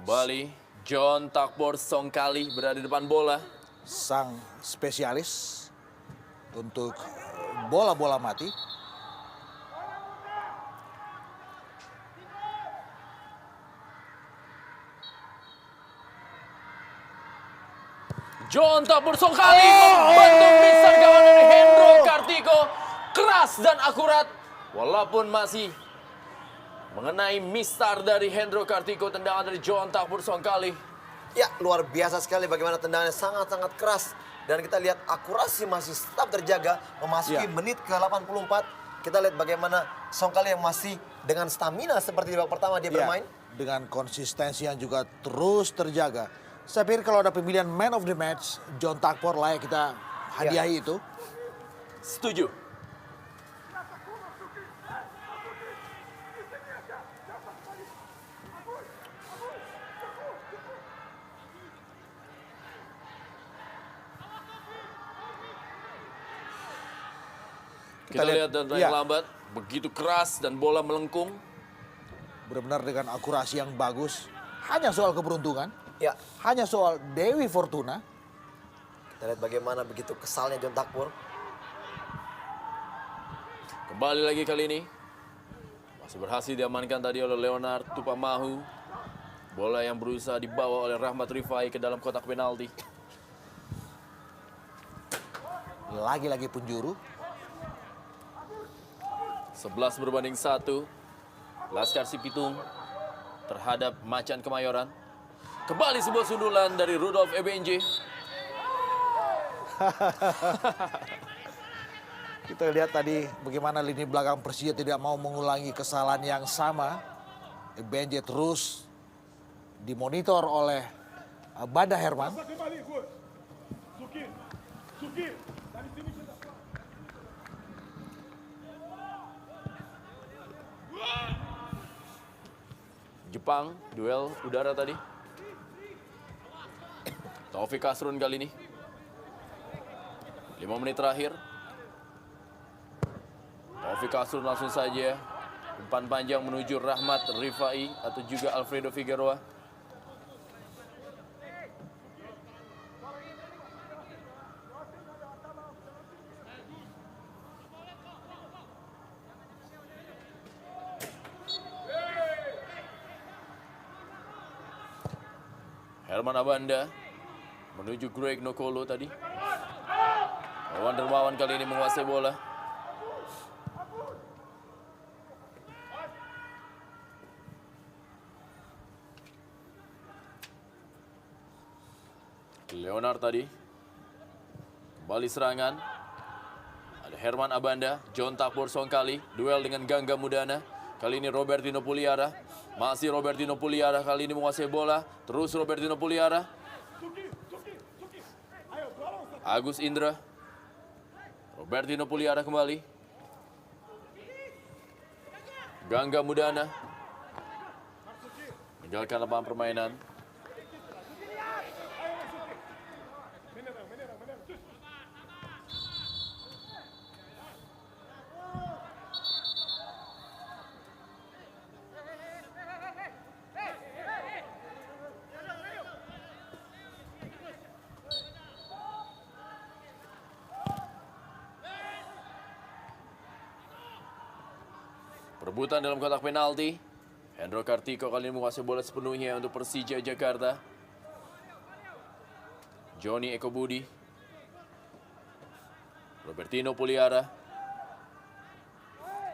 Kembali, John Takbor Songkali berada di depan bola. Sang spesialis untuk bola-bola mati. John Takbor Songkali membentuk misar gawang dari Hendro Kartiko. Keras dan akurat, walaupun masih mengenai mistar dari Hendro Kartiko, tendangan dari John Takbor Songkali. Ya, luar biasa sekali bagaimana tendangannya sangat-sangat keras. Dan kita lihat akurasi masih tetap terjaga memasuki menit ke-84. Kita lihat bagaimana Songkali yang masih dengan stamina seperti di babak pertama dia bermain. Dengan konsistensi yang juga terus terjaga. Saya pikir kalau ada pemilihan man of the match, John Takbor layak kita hadiahi itu. Setuju. Kita lihat dan lambat, begitu keras dan bola melengkung. Benar-benar dengan akurasi yang bagus. Hanya soal keberuntungan. Ya, Hanya soal Dewi Fortuna. kita lihat bagaimana begitu kesalnya John Takbor. Kembali lagi kali ini. Masih berhasil diamankan tadi oleh Leonard Tupamahu. Bola yang berusaha dibawa oleh Rahmat Rifai ke dalam kotak penalti. Lagi-lagi penjuru. 11-1. Laskar Sipitung terhadap Macan Kemayoran. Kembali sebuah sundulan dari Rudolf Ebenje. Kita lihat tadi bagaimana lini belakang Persija tidak mau mengulangi kesalahan yang sama. Ebenje terus dimonitor oleh Bada Herman. Jepang, duel udara tadi. Taufik Kasrun kali ini. 5 menit terakhir. Taufik Kasrun langsung saja umpan panjang menuju Rahmat Rifai atau juga Alfredo Figueroa. Herman Abanda menuju Greg Nokolo tadi. Wawan Dermawan kali ini menguasai bola. Leonard tadi. Kembali serangan. Ada Herman Abanda, John Takbor Songkali. Duel dengan Gangga Mudana. Kali ini Robertino Puliara. Masih Robertino Puliara kali ini menguasai bola. Terus Robertino Puliara. Agus Indra. Robertino Puliara kembali. Gangga Mudana. Meninggalkan lapangan permainan. Perebutan dalam kotak penalti. Hendro Kartiko kali ini menguasai bola sepenuhnya untuk Persija Jakarta. Johnny Eko Budi. Robertino Puliara.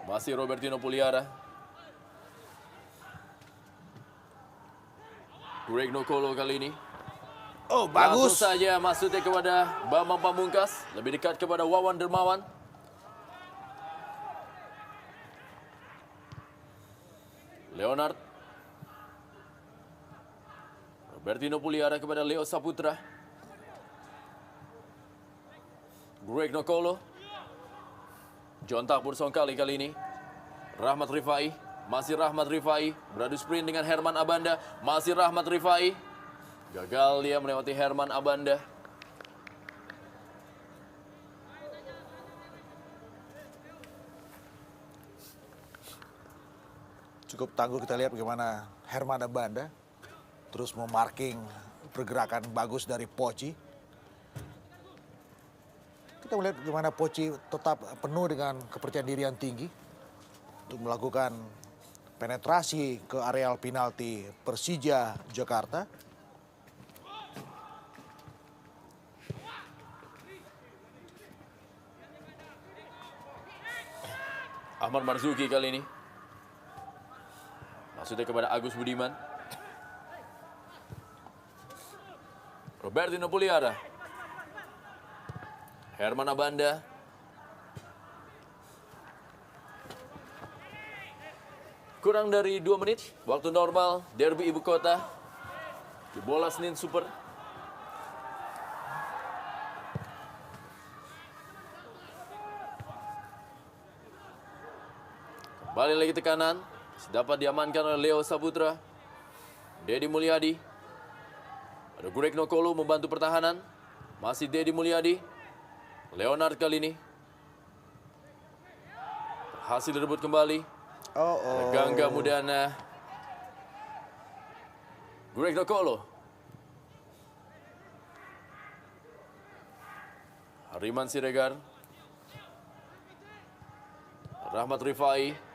Masih Robertino Puliara. Greg Nokolo kali ini. Oh, Langsung bagus. saja maksudnya kepada Bambang Pamungkas. Lebih dekat kepada Wawan Dermawan. Leonard. Robertino Puliara kepada Leo Saputra. Greg Nokolo. John Takbur Songkali kali ini. Rahmat Rifai. Masih Rahmat Rifai. Beradu sprint dengan Herman Abanda. Masih Rahmat Rifai. Gagal dia melewati Herman Abanda. Cukup tangguh kita lihat bagaimana Herman Abanda terus memarking pergerakan bagus dari Poci. Kita melihat bagaimana Poci tetap penuh dengan kepercayaan diri yang tinggi untuk melakukan penetrasi ke areal penalti Persija Jakarta. Ahmad Marzuki kali ini. Maksudnya kepada Agus Budiman. Robertino Puliara. Herman Abanda. Kurang dari 2 menit, waktu normal, derby ibu kota. Di bola Senin Super. Kembali lagi tekanan, dapat diamankan oleh Leo Saputra. Dedi Mulyadi. Ada Greg Nokolo membantu pertahanan. Masih Dedi Mulyadi. Leonard kali ini. Berhasil direbut kembali. Gangga Mudana. Greg Nokolo. Hariman Siregar. Rahmat Rifai.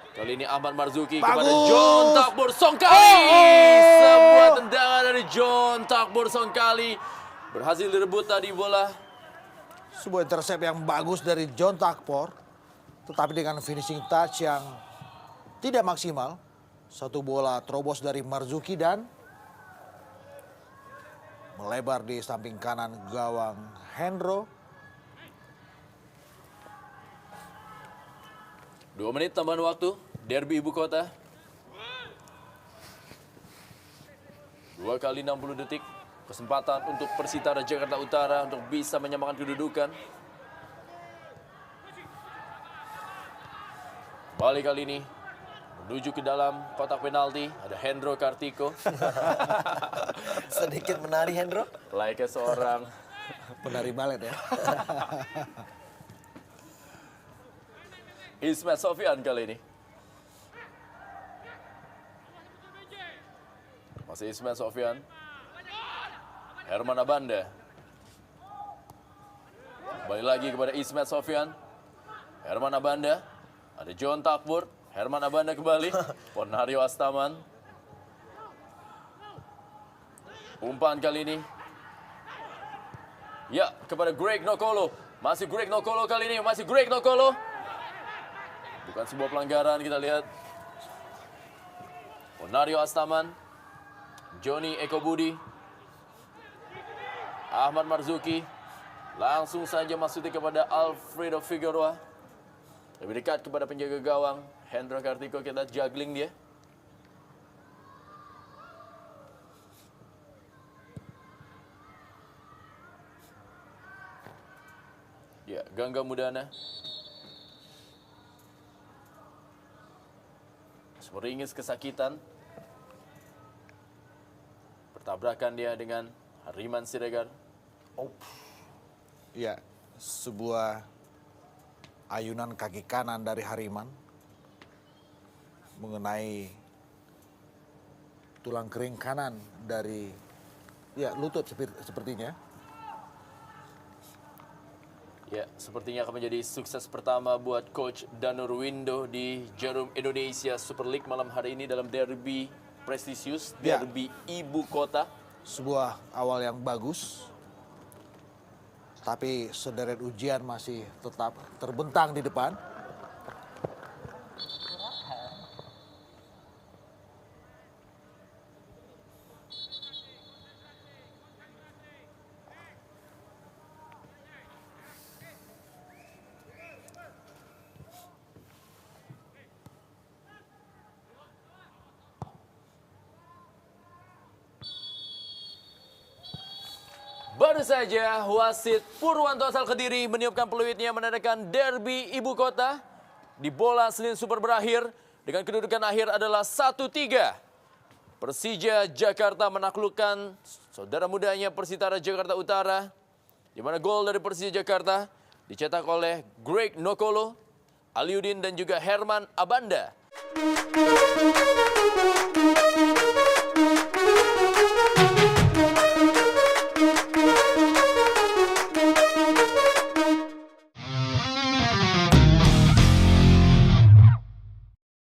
Kali ini Ahmad Marzuki kepada John Takbur Songkali. Sebuah tendangan dari John Takbur Songkali. Berhasil direbut tadi bola. Sebuah intercept yang bagus dari John Takbor. Tetapi dengan finishing touch yang tidak maksimal. Satu bola terobos dari Marzuki dan melebar di samping kanan gawang Hendro. 2 menit tambahan waktu. Derby ibu kota. 2 kali 60 detik. Kesempatan untuk Persitara Jakarta Utara untuk bisa menyamakan kedudukan. Kembali kali ini menuju ke dalam kotak penalti. Ada Hendro Kartiko. Sedikit menari Hendro. Layaknya seorang Penari balet ya. Ismet Sofyan kali ini. Masih Ismet Sofyan. Herman Abanda. Kembali lagi kepada Ismet Sofyan. Herman Abanda. Ada John Takbur. Herman Abanda kembali. Ponario Astaman. Umpan kali ini. Ya, kepada Greg Nokolo. Masih Greg Nokolo kali ini. Masih Greg Nokolo. Bukan sebuah pelanggaran, kita lihat. Ponario Astaman. Johnny Eko Budi. Ahmad Marzuki. Langsung saja masuknya kepada Alfredo Figueroa. Lebih dekat kepada penjaga gawang. Hendro Kartiko, kita juggling dia. Ya, Gangga Mudana. Meringis kesakitan. Bertabrakan dia dengan Hariman Siregar. Ya, sebuah ayunan kaki kanan dari Hariman mengenai tulang kering kanan dari lutut sepertinya. Ya, sepertinya akan menjadi sukses pertama buat Coach Danur Windo di Jarum Indonesia Super League malam hari ini dalam derby prestisius, derby ibu kota. Sebuah awal yang bagus, tapi sederet ujian masih tetap terbentang di depan. Baru saja wasit Purwanto asal Kediri meniupkan peluitnya menandakan derby ibu kota. Di bola Senin Super berakhir dengan kedudukan akhir adalah 1-3. Persija Jakarta menaklukkan saudara mudanya Persitara Jakarta Utara, di mana gol dari Persija Jakarta dicetak oleh Greg Nokolo, Aliudin dan juga Herman Abanda.